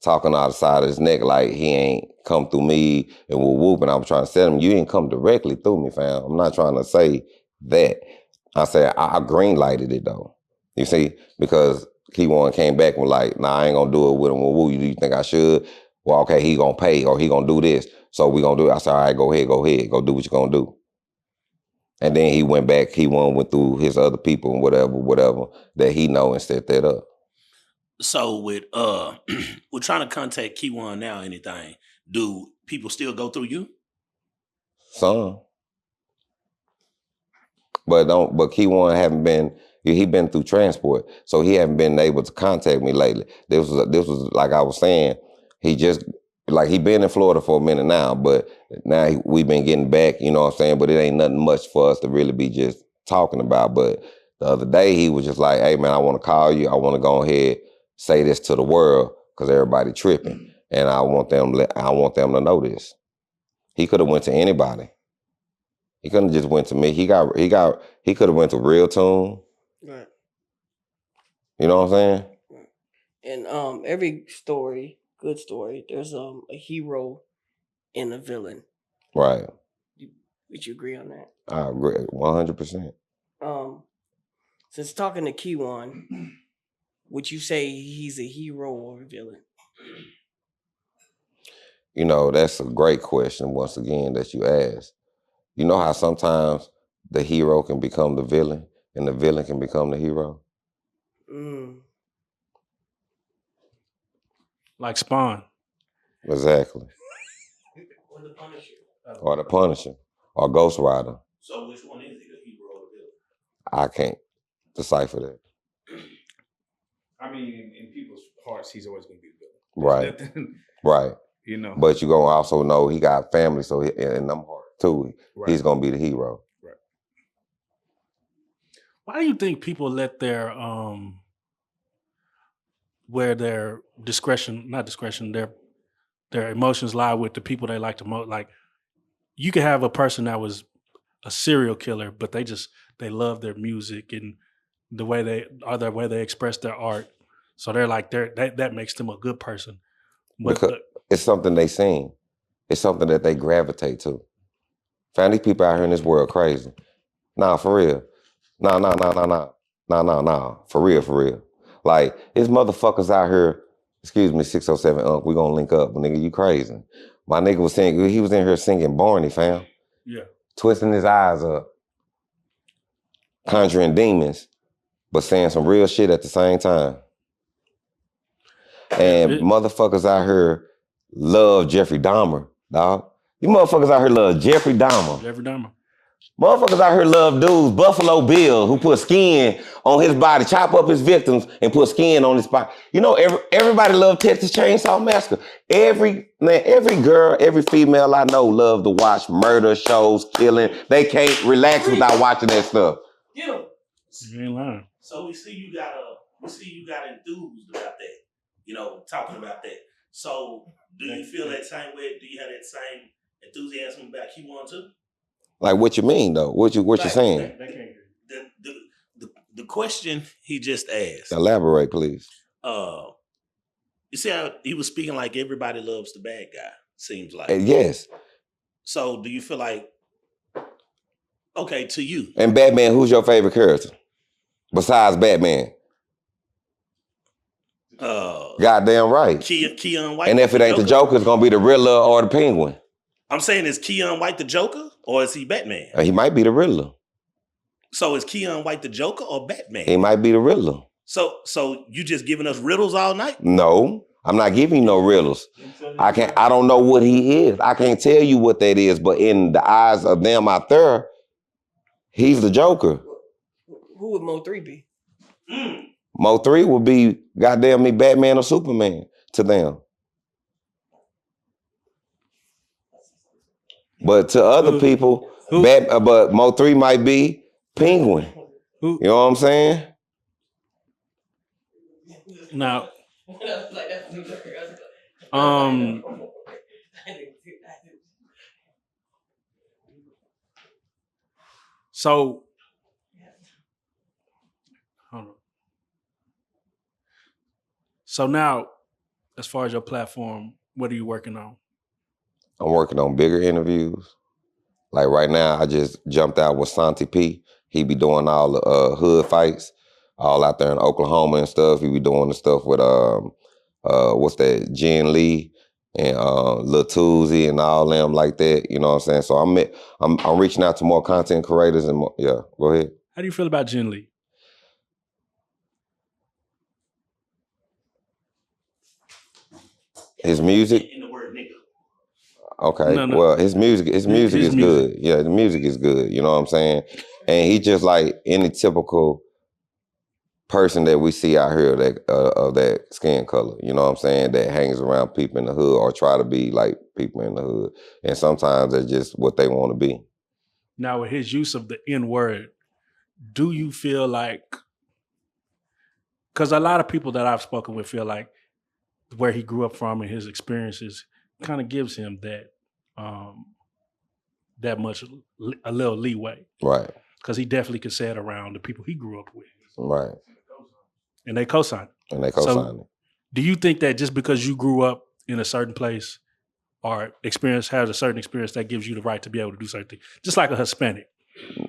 talking out the side of his neck like he ain't come through me and whoop. And I was trying to tell him, you didn't come directly through me, fam. I'm not trying to say that. I said, I green lighted it though. You see, because Kewon came back and was like, nah, I ain't gonna do it with him. Well, do you think I should? Well, okay, he gonna pay or he gonna do this. So we gonna do it. I said, all right, go ahead. Go do what you gonna do. And then he went back, went through his other people and whatever that he know and set that up. So with we're trying to contact Kewon now, anything, do people still go through you? Some. But Kewon haven't been, he been through transport, so he haven't been able to contact me lately. This was like I was saying, he just, like he been in Florida for a minute now, but now we've been getting back, you know what I'm saying, but it ain't nothing much for us to really be just talking about. But the other day he was just like, hey man, I want to call you, I want to go ahead, say this to the world, because everybody tripping, and I want them to know this. He could have went to anybody. He couldn't just went to me. He could have went to Real Tune. Right. You know what I'm saying? And every story, good story, there's a hero and a villain. Right. Would you agree on that? I agree 100%. Since talking to Kewon, would you say he's a hero or a villain? You know, that's a great question once again that you asked. You know how sometimes the hero can become the villain and the villain can become the hero? Like Spawn. Exactly. Or the Punisher. Or the Punisher. Or Ghost Rider. So which one is he, the hero or the villain? I can't decipher that. I mean, in people's hearts, he's always going to be the villain. Right. Right. You know. But you're going to also know he got family, so in them hearts too, Right. He's going to be the hero. Right. Why do you think people let their where their their emotions lie with the people they like the most? Like, you could have a person that was a serial killer, but they love their music and the way they express their art. So they're like that makes them a good person. Because it's something they seen. It's something that they gravitate to. Fam, these people out here in this world crazy. Nah, for real. Nah. For real. Like, there's motherfuckers out here, excuse me, 607 Unc, we gonna link up. But nigga, you crazy. My nigga was singing, he was in here singing Barney, fam. Yeah. Twisting his eyes up. Conjuring demons, but saying some real shit at the same time. And motherfuckers out here love Jeffrey Dahmer, dog. You motherfuckers out here love Jeffrey Dahmer. Motherfuckers out here love dudes, Buffalo Bill, who put skin on his body, chop up his victims and put skin on his body. You know, everybody love Texas Chainsaw Massacre. Every girl, every female I know love to watch murder shows, killing. They can't relax without watching that stuff. Yeah. You ain't lying. So we see you got enthused about that. You know, talking about that. So do you feel that same way? Do you have that same enthusiasm about Kewon too? Like, what you mean though? What you saying? The question he just asked. Elaborate, please. You see how he was speaking like everybody loves the bad guy, seems like. Yes. So do you feel like, okay, to you. And Batman, who's your favorite character? Besides Batman? Goddamn right. Kewon White. And if it ain't the Joker, it's gonna be the Riddler or the Penguin. I'm saying, is Kewon White the Joker or is he Batman? He might be the Riddler. So is Kewon White the Joker or Batman? He might be the Riddler. So you just giving us riddles all night? No, I'm not giving you no riddles. I don't know what he is. I can't tell you what that is, but in the eyes of them out there, he's the Joker. Who would MO3 be? MO3 would be goddamn me Batman or Superman to them. But to other people, but MO3 might be Penguin. You know what I'm saying? Now, so, hold on. So now, as far as your platform, what are you working on? I'm working on bigger interviews, Like right now, I just jumped out with Santi P. He be doing all the hood fights, all out there in Oklahoma and stuff. He be doing the stuff with what's that, Jen Lee and Lil Tuzi and all them like that. You know what I'm saying? So I'm reaching out to more content creators and more, yeah. Go ahead. How do you feel about Jen Lee? His music. In the word nigga. Okay, No. well, his music is music. good. Yeah, the music is good. You know what I'm saying? And he just like any typical person that we see out here that of that skin color. You know what I'm saying? That hangs around people in the hood or try to be like people in the hood. And sometimes that's just what they want to be. Now, with his use of the N-word, do you feel like, because a lot of people that I've spoken with feel like where he grew up from and his experiences kind of gives him that much, a little leeway. Right. Because he definitely could say it around the people he grew up with. Right. And they co-signed it. So, do you think that just because you grew up in a certain place or has a certain experience that gives you the right to be able to do certain things? Just like a Hispanic.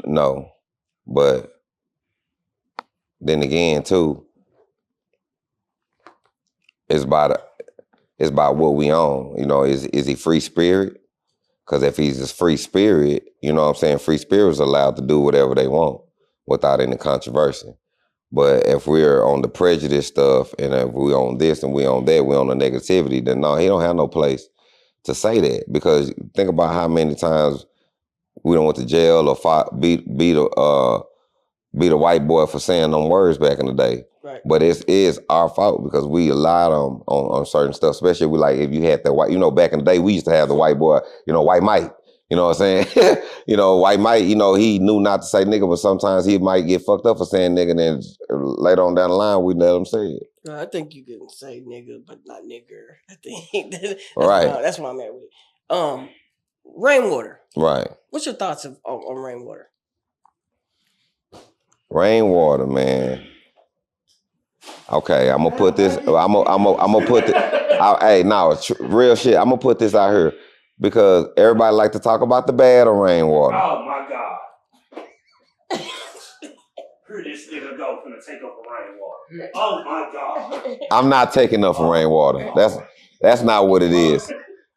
No. But then again, too, it's about what we own. You know, is he free spirit? Because if he's a free spirit, you know what I'm saying, free spirits are allowed to do whatever they want without any controversy. But if we're on the prejudice stuff and if we on this and we on that, we on the negativity, then no, he don't have no place to say that. Because think about how many times we done went to jail or beat a white boy for saying them words back in the day. Right. But it is our fault because we allowed them on certain stuff, especially if you had that white, back in the day, we used to have the white boy, White Mike, you know what I'm saying? White Mike, he knew not to say nigga, but sometimes he might get fucked up for saying nigga, and then later on down the line, we let him say it. I think you can say nigga, but not nigger. I think that's what I'm at with it. Rainwater. Right. What's your thoughts on Rainwater? Rainwater, man. Okay, I'm gonna put this. I'm gonna put this. Real shit. I'm gonna put this out here because everybody like to talk about the bad of Rainwater. Oh my God! Here this nigga go finna take up a Rainwater. Oh my God! I'm not taking up for Rainwater. That's not what it is.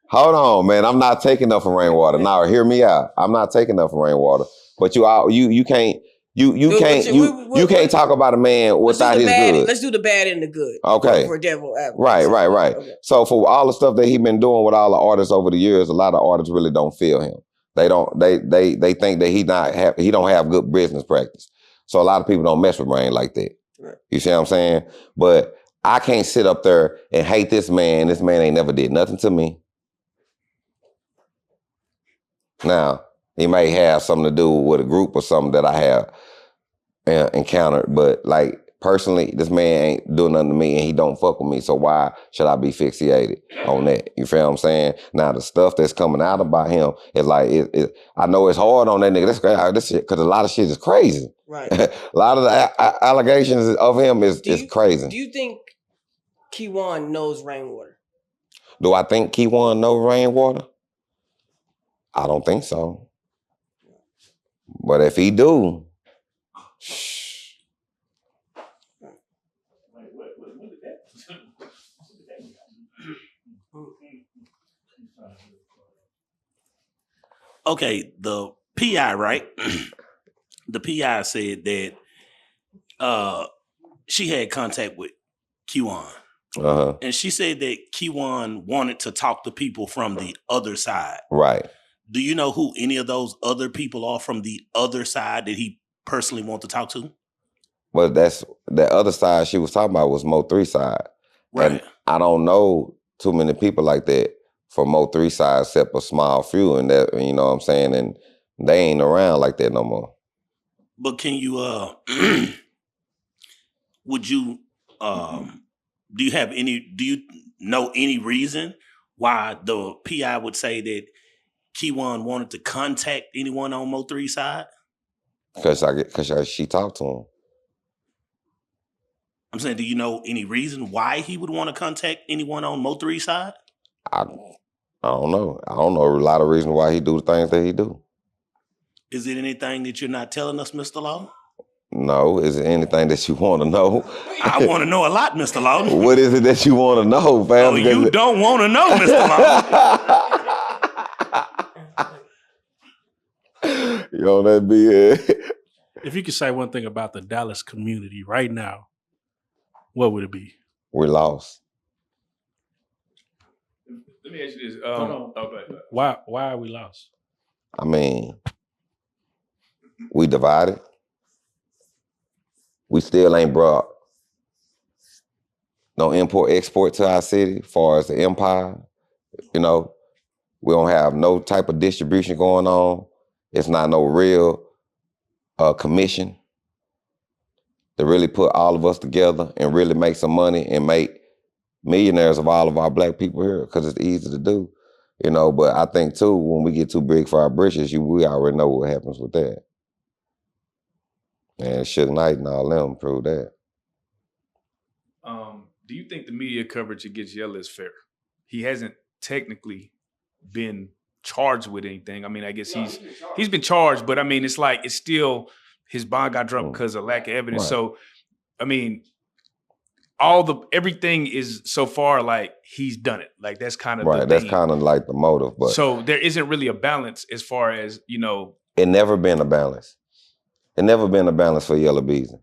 Hold on, man. I'm not taking up for Rainwater. Now, hear me out. I'm not taking up for Rainwater. But you can't. You can't talk about a man without his good. Let's do the bad and the good. Okay. For devil advocate. Right. Okay. So for all the stuff that he been doing with all the artists over the years, a lot of artists really don't feel him. They don't. They think that he don't have good business practice. So a lot of people don't mess with Rain like that. Right. You see what I'm saying? But I can't sit up there and hate this man. This man ain't never did nothing to me. Now, he may have something to do with a group or something that I have encountered, but like personally, this man ain't doing nothing to me and he don't fuck with me, so why should I be fixated on that? You feel what I'm saying? Now, the stuff that's coming out about him is like, I know it's hard on that nigga. That's crazy, this shit, because a lot of shit is crazy. Right. A lot of the allegations of him is crazy. Do you think Kewon knows Rainwater? Do I think Kewon knows Rainwater? I don't think so. But if he do, Okay, the PI, right? The PI said that she had contact with Kewon. uh-huh. And she said that Kewon wanted to talk to people from the other side. Right. Do you know who any of those other people are from the other side that he personally wants to talk to? But that's the other side she was talking about was MO3 side. Right. And I don't know too many people like that from MO3 side except a small few, and that, you know what I'm saying, and they ain't around like that no more. But can you would you do you know any reason why the PI would say that Kewon wanted to contact anyone on Mo3 side? Because she talked to him. I'm saying, do you know any reason why he would want to contact anyone on Mo3 side? I don't know. I don't know a lot of reasons why he do the things that he do. Is it anything that you're not telling us, Mr. Lawton? No, is there anything that you want to know? I want to know a lot, Mr. Lawton. What is it that you want to know, fam? Oh, you don't want to know, Mr. Lawton. Yo, that be it. If you could say one thing about the Dallas community right now, what would it be? We lost. Let me ask you this. Hold on. Okay. Why are we lost? I mean, we divided. We still ain't brought no import-export to our city as far as the empire. You know, we don't have no type of distribution going on. It's not no real commission to really put all of us together and really make some money and make millionaires of all of our black people here, because it's easy to do. You know, but I think too, when we get too big for our britches, we already know what happens with that. And Suge Knight and all them prove that. Do you think the media coverage against Yella is fair? He hasn't technically been charged with anything. I mean, I guess he's been charged, but I mean, it's like it's still his bond got dropped because of lack of evidence. Right. So, I mean, everything is so far like he's done it. Like that's kind of right. the That's thing. kind of like the motive, but So there isn't really a balance as far as it never been a balance. It never been a balance for Yella Beezy.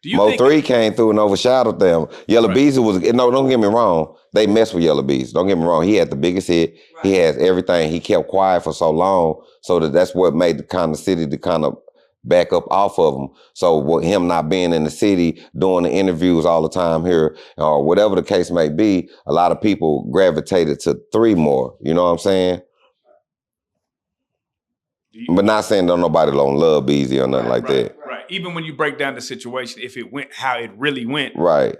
Do you MO3 came through and overshadowed them. Yella Right. Beezy was, no, don't get me wrong. They messed with Yella Beezy. Don't get me wrong. He had the biggest hit. Right. He has everything. He kept quiet for so long, so that's what made the kind of city to kind of back up off of him. So with him not being in the city, doing the interviews all the time here, or whatever the case may be, a lot of people gravitated to 3 more. You know what I'm saying? But not saying that nobody don't love Beezy or nothing like that. Right. Even when you break down the situation, if it went how it really went, Right.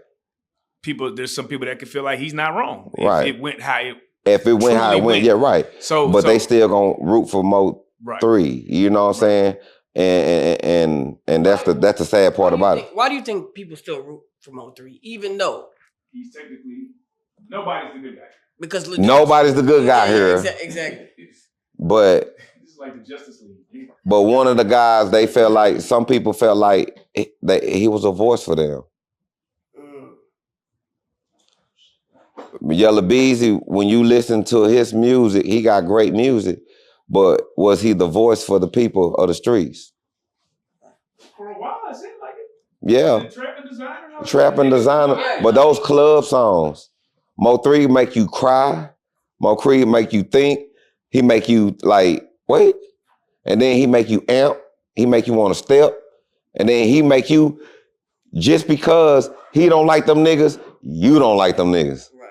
there's some people that can feel like he's not wrong. Right. If it went how it If it went how it truly went, yeah, right. So But they still gonna root for MO3. You know what I'm saying? And that's the sad part about it. Why do you think people still root for MO3, even though he's technically nobody's the good guy. because Nobody's the good guy here. Exactly. But This is like the Justice League. But one of the guys, they felt like, some people felt like he was a voice for them. Yella Beezy, when you listen to his music, he got great music, but was he the voice for the people of the streets? For a while, it seemed like it. Yeah. Trap and designer. But those club songs, MO3 make you cry, MO3 make you think, he make you like, wait, and then he make you amp, he make you want to step, and then he make you, just because he don't like them niggas, you don't like them niggas. Right.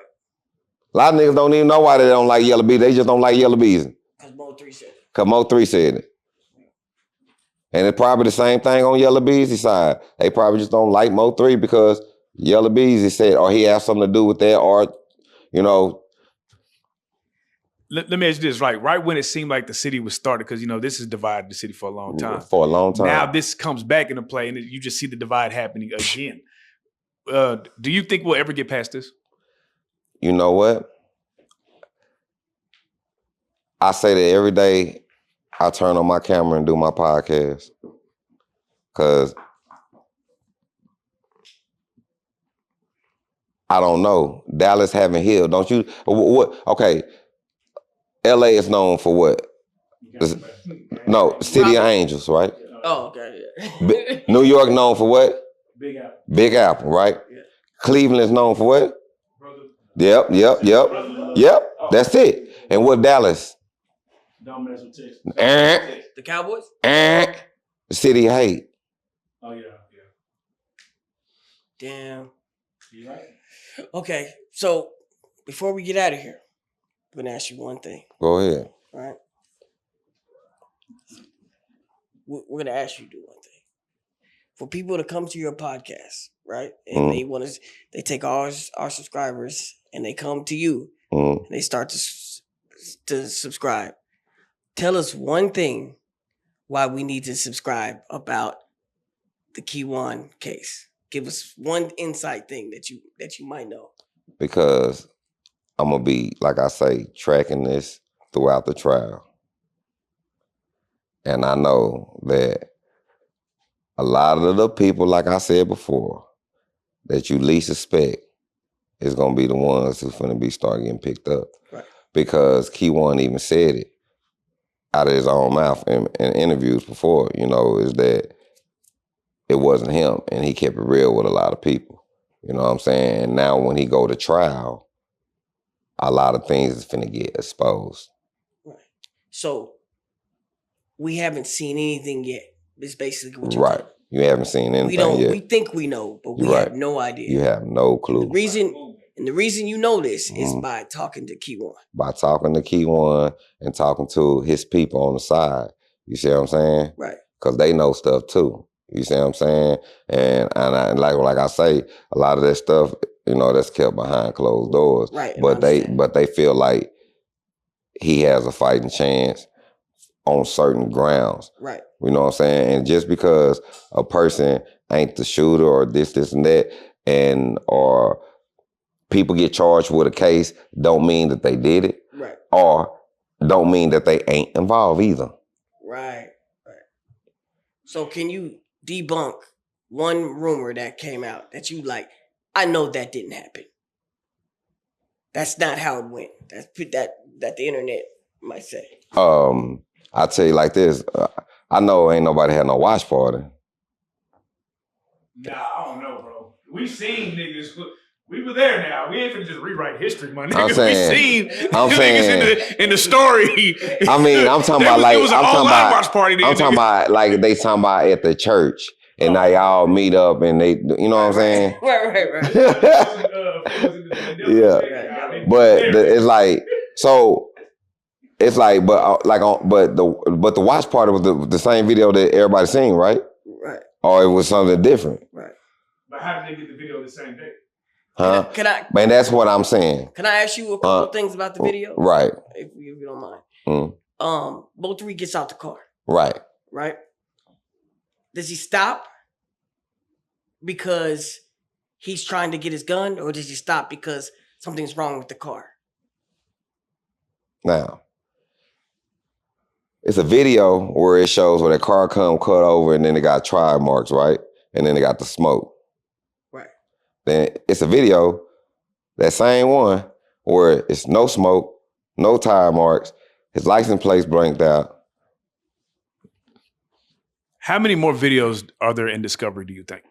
A lot of niggas don't even know why they don't like Yella Beezy, they just don't like Yella Beezy. Because MO3 said it. Because MO3 said it. And it's probably the same thing on Yella Beezy's side. They probably just don't like MO3 because Yella Beezy said, or he has something to do with that, or, you know. Let me ask you this, right when it seemed like the city was started, because, this has divided the city for a long time. For a long time. Now this comes back into play, and you just see the divide happening again. Do you think we'll ever get past this? You know what? I say that every day I turn on my camera and do my podcast. Because I don't know. Dallas haven't healed. Don't you? What? Okay. LA is known for what? No, City of Angels, right? Oh, okay. Yeah. New York known for what? Big Apple. Big Apple, right? Yeah. Cleveland is known for what? Brother. Yep. That's it. And what Dallas? Don't mess with Texas. The Cowboys? City of Hate. Oh yeah. Damn. You right? Okay, so before we get out of here, I'm gonna ask you one thing. Go ahead. All right. We're gonna ask you to do one thing. For people to come to your podcast, right? And they take our subscribers and they come to you and they start to subscribe. Tell us one thing why we need to subscribe about the Kewon case. Give us one insight thing that you might know. Because I'm going to be, like I say, tracking this throughout the trial. And I know that a lot of the people, like I said before, that you least suspect is gonna be the ones who's gonna be start getting picked up. Right. Because Kewon even said it out of his own mouth in interviews before, is that it wasn't him, and he kept it real with a lot of people. You know what I'm saying? And now when he go to trial, a lot of things is finna get exposed. Right. So we haven't seen anything yet. It's basically what you're Right. telling me. You haven't seen anything We don't. yet. We think we know, but we Right. have no idea. You have no clue. The reason you know this is by talking to Kewon. By talking to Kewon and talking to his people on the side. You see what I'm saying? Right. Because they know stuff too. You see what I'm saying? And like I say, a lot of that stuff, that's kept behind closed doors. Right. But they feel like he has a fighting chance on certain grounds. Right. You know what I'm saying? And just because a person ain't the shooter or this and that, or people get charged with a case, don't mean that they did it. Right. Or don't mean that they ain't involved either. Right. So can you debunk one rumor that came out that you like, I know that didn't happen. That's not how it went. That's that the internet might say. I tell you like this, I know ain't nobody had no watch party. Nah, I don't know, bro. We seen niggas. We were there now. We ain't finna just rewrite history, my nigga. I'm We seen niggas in the story. I mean, I'm talking about like it was an online watch party. I'm talking about like they talking about at the church and they all meet up and they, you know what I'm saying? Right. Yeah, but it's like so. It's like, but the watch party was the same video that everybody seen, right? Right. Or it was something different. Right. But how did they get the video the same day? Huh? Can I? Man, that's what I'm saying. Can I ask you a couple of things about the video? Right. If you don't mind. Mm. MO3 gets out the car. Right. Right. Does he stop because he's trying to get his gun, or does he stop because something's wrong with the car? Now, it's a video where it shows where that car come cut over and then it got tire marks, right? And then it got the smoke. Right. Then it's a video, that same one, where it's no smoke, no tire marks, his license plate's blanked out. How many more videos are there in Discovery, do you think?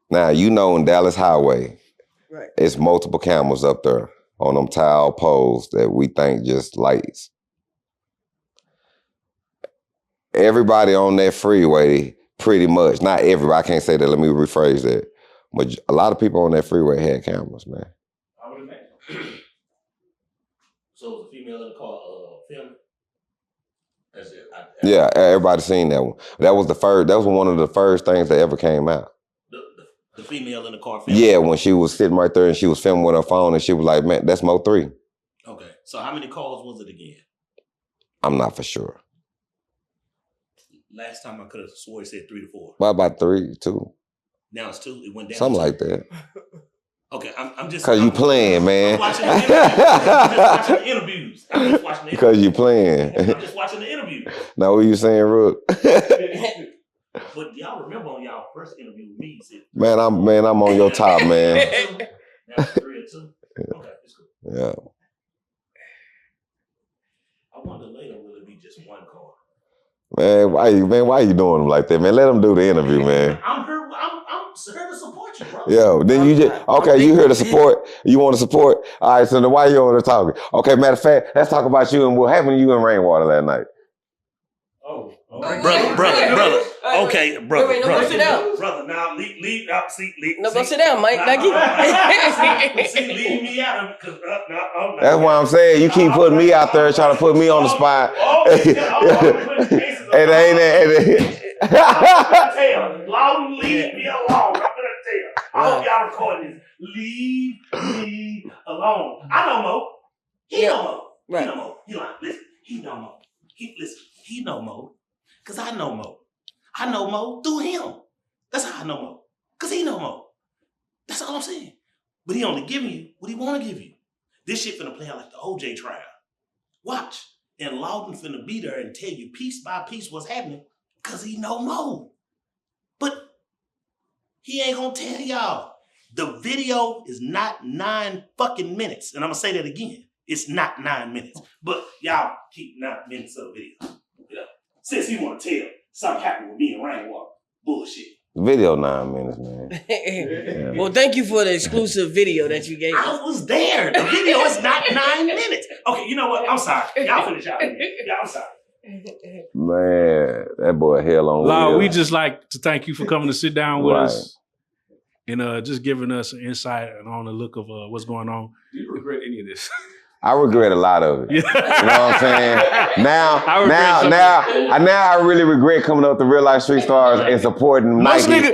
Now, in Dallas Highway, right, it's multiple cameras up there on them tile poles that we think just lights. Everybody on that freeway, pretty much, not everybody, I can't say that, let me rephrase that. But a lot of people on that freeway had cameras, man. I would imagine. So was the female in the car filming? That's it. Yeah, everybody seen that one. That was one of the first things that ever came out. The female in the car filming? Yeah, when she was sitting right there and she was filming with her phone and she was like, man, that's MO3. Okay, so how many calls was it again? I'm not for sure. Last time I could have swore he said 3 to 4. About 3, 2. Now it's 2. It went down. Something to like that. Okay, I'm just. Because you playing, man. I'm just watching the interviews. Because you playing. I'm just watching the interviews. Now what you saying, Rook? But y'all remember on y'all first interview with me, you said, Man, I'm on your top, man. Now 3 or 2. Okay, it's cool. Yeah. I wonder later will it be just one call? Man, why you doing them like that, man? Let them do the interview, man. I'm here to support you, bro. Yo, then you just, okay, you here to support, you want to support? All right, so then why you on there talking? Okay, matter of fact, let's talk about you and what happened to you in Rainwater that night. Brother. Okay, brother. Wait, no, go sit down. Brother, now leave out. See, no, go sit down, Mike. See, leave me out of it because that's why I'm saying you keep putting me out there trying to put me on the spot. And ain't Lawton, leave me alone. I'm gonna tell you. I hope y'all recording this. Leave me alone. I know Mo. He know Mo. Right. He know Mo. He like, listen, he know Mo. He know Mo. Cause I know Mo. I know Mo through him. That's how I know Mo. Cause he know Mo. That's all I'm saying. But he only giving you what he want to give you. This shit finna play out like the OJ trial. Watch. And Lawton finna be there and tell you piece by piece what's happening because he know more. But he ain't gonna tell y'all. The video is not 9 fucking minutes. And I'm gonna say that again. It's not 9 minutes. But y'all keep 9 minutes of the video. Yeah. Since he wanna tell something happened with me and Rainwater. Bullshit. Video 9 minutes, man. Yeah. Well, thank you for the exclusive video that you gave us. I was there. The video is not 9 minutes. Okay, you know what? I'm sorry. Y'all finish out. Yeah, I'm sorry. Man, that boy hell on Law, wheels. we just like to thank you for coming to sit down with us and just giving us an insight on the look of what's going on. Do you regret any of this? I regret a lot of it. Yeah. You know what I'm saying? Now I really regret coming up to Reallyfe Street Stars and supporting Most Nike.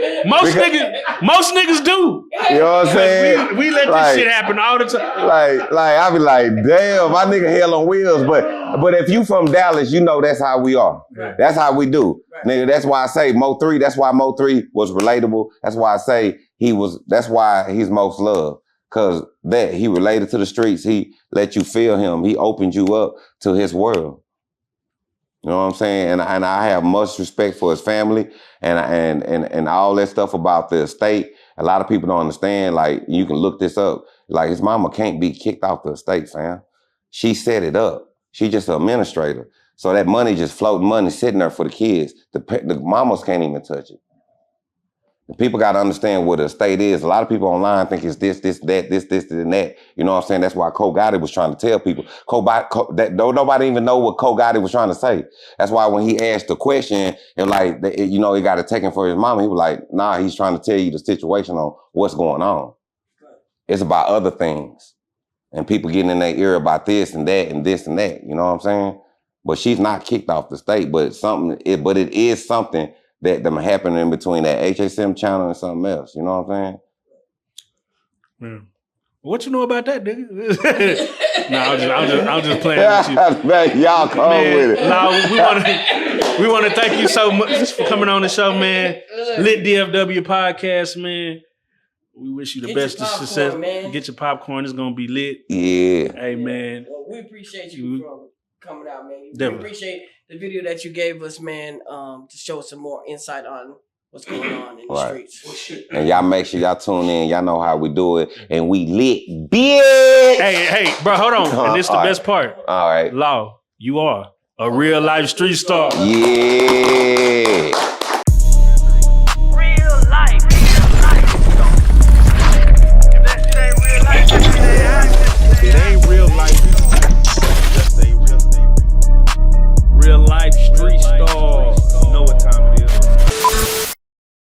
most niggas do. You know what I'm saying? We let this shit happen all the time. Like I be like, damn, my nigga hell on wheels. But if you from Dallas, you know that's how we are. Right. That's how we do. Right. Nigga, that's why I say MO3, that's why MO3 was relatable. That's why I say that's why he's most loved. Cause he related to the streets. He let you feel him. He opened you up to his world. You know what I'm saying? And I have much respect for his family and all that stuff about the estate. A lot of people don't understand. Like, you can look this up. Like, his mama can't be kicked off the estate, fam. She set it up. She just an administrator. So that money just floating money sitting there for the kids. The mamas can't even touch it. The people got to understand what a estate is. A lot of people online think it's this, that, and that. You know what I'm saying? That's why Cole Gotti was trying to tell people. Nobody even know what Cole Gotti was trying to say. That's why when he asked the question, and like, he got it taken for his mama, he was like, nah, he's trying to tell you the situation on what's going on. It's about other things. And people getting in their ear about this and that and this and that. You know what I'm saying? But she's not kicked off the state, but it is something that them happening between that HSM channel and something else. You know what I'm saying? Yeah. What you know about that, nigga? No, I'm just playing with you. Man, y'all come with it. No, we want to thank you so much for coming on the show, man. Lit DFW podcast, man. We wish you the best of success. Man. Get your popcorn. It's gonna be lit. Yeah. Hey, man. Well, we appreciate you for coming out, man. Definitely. We appreciate the video that you gave us, man, to show us some more insight on what's going on in the streets. And y'all make sure y'all tune in. Y'all know how we do it. And we lit, bitch. Hey, bro, hold on. And this is the best part. All right. Law, you are a real life street star. Yeah.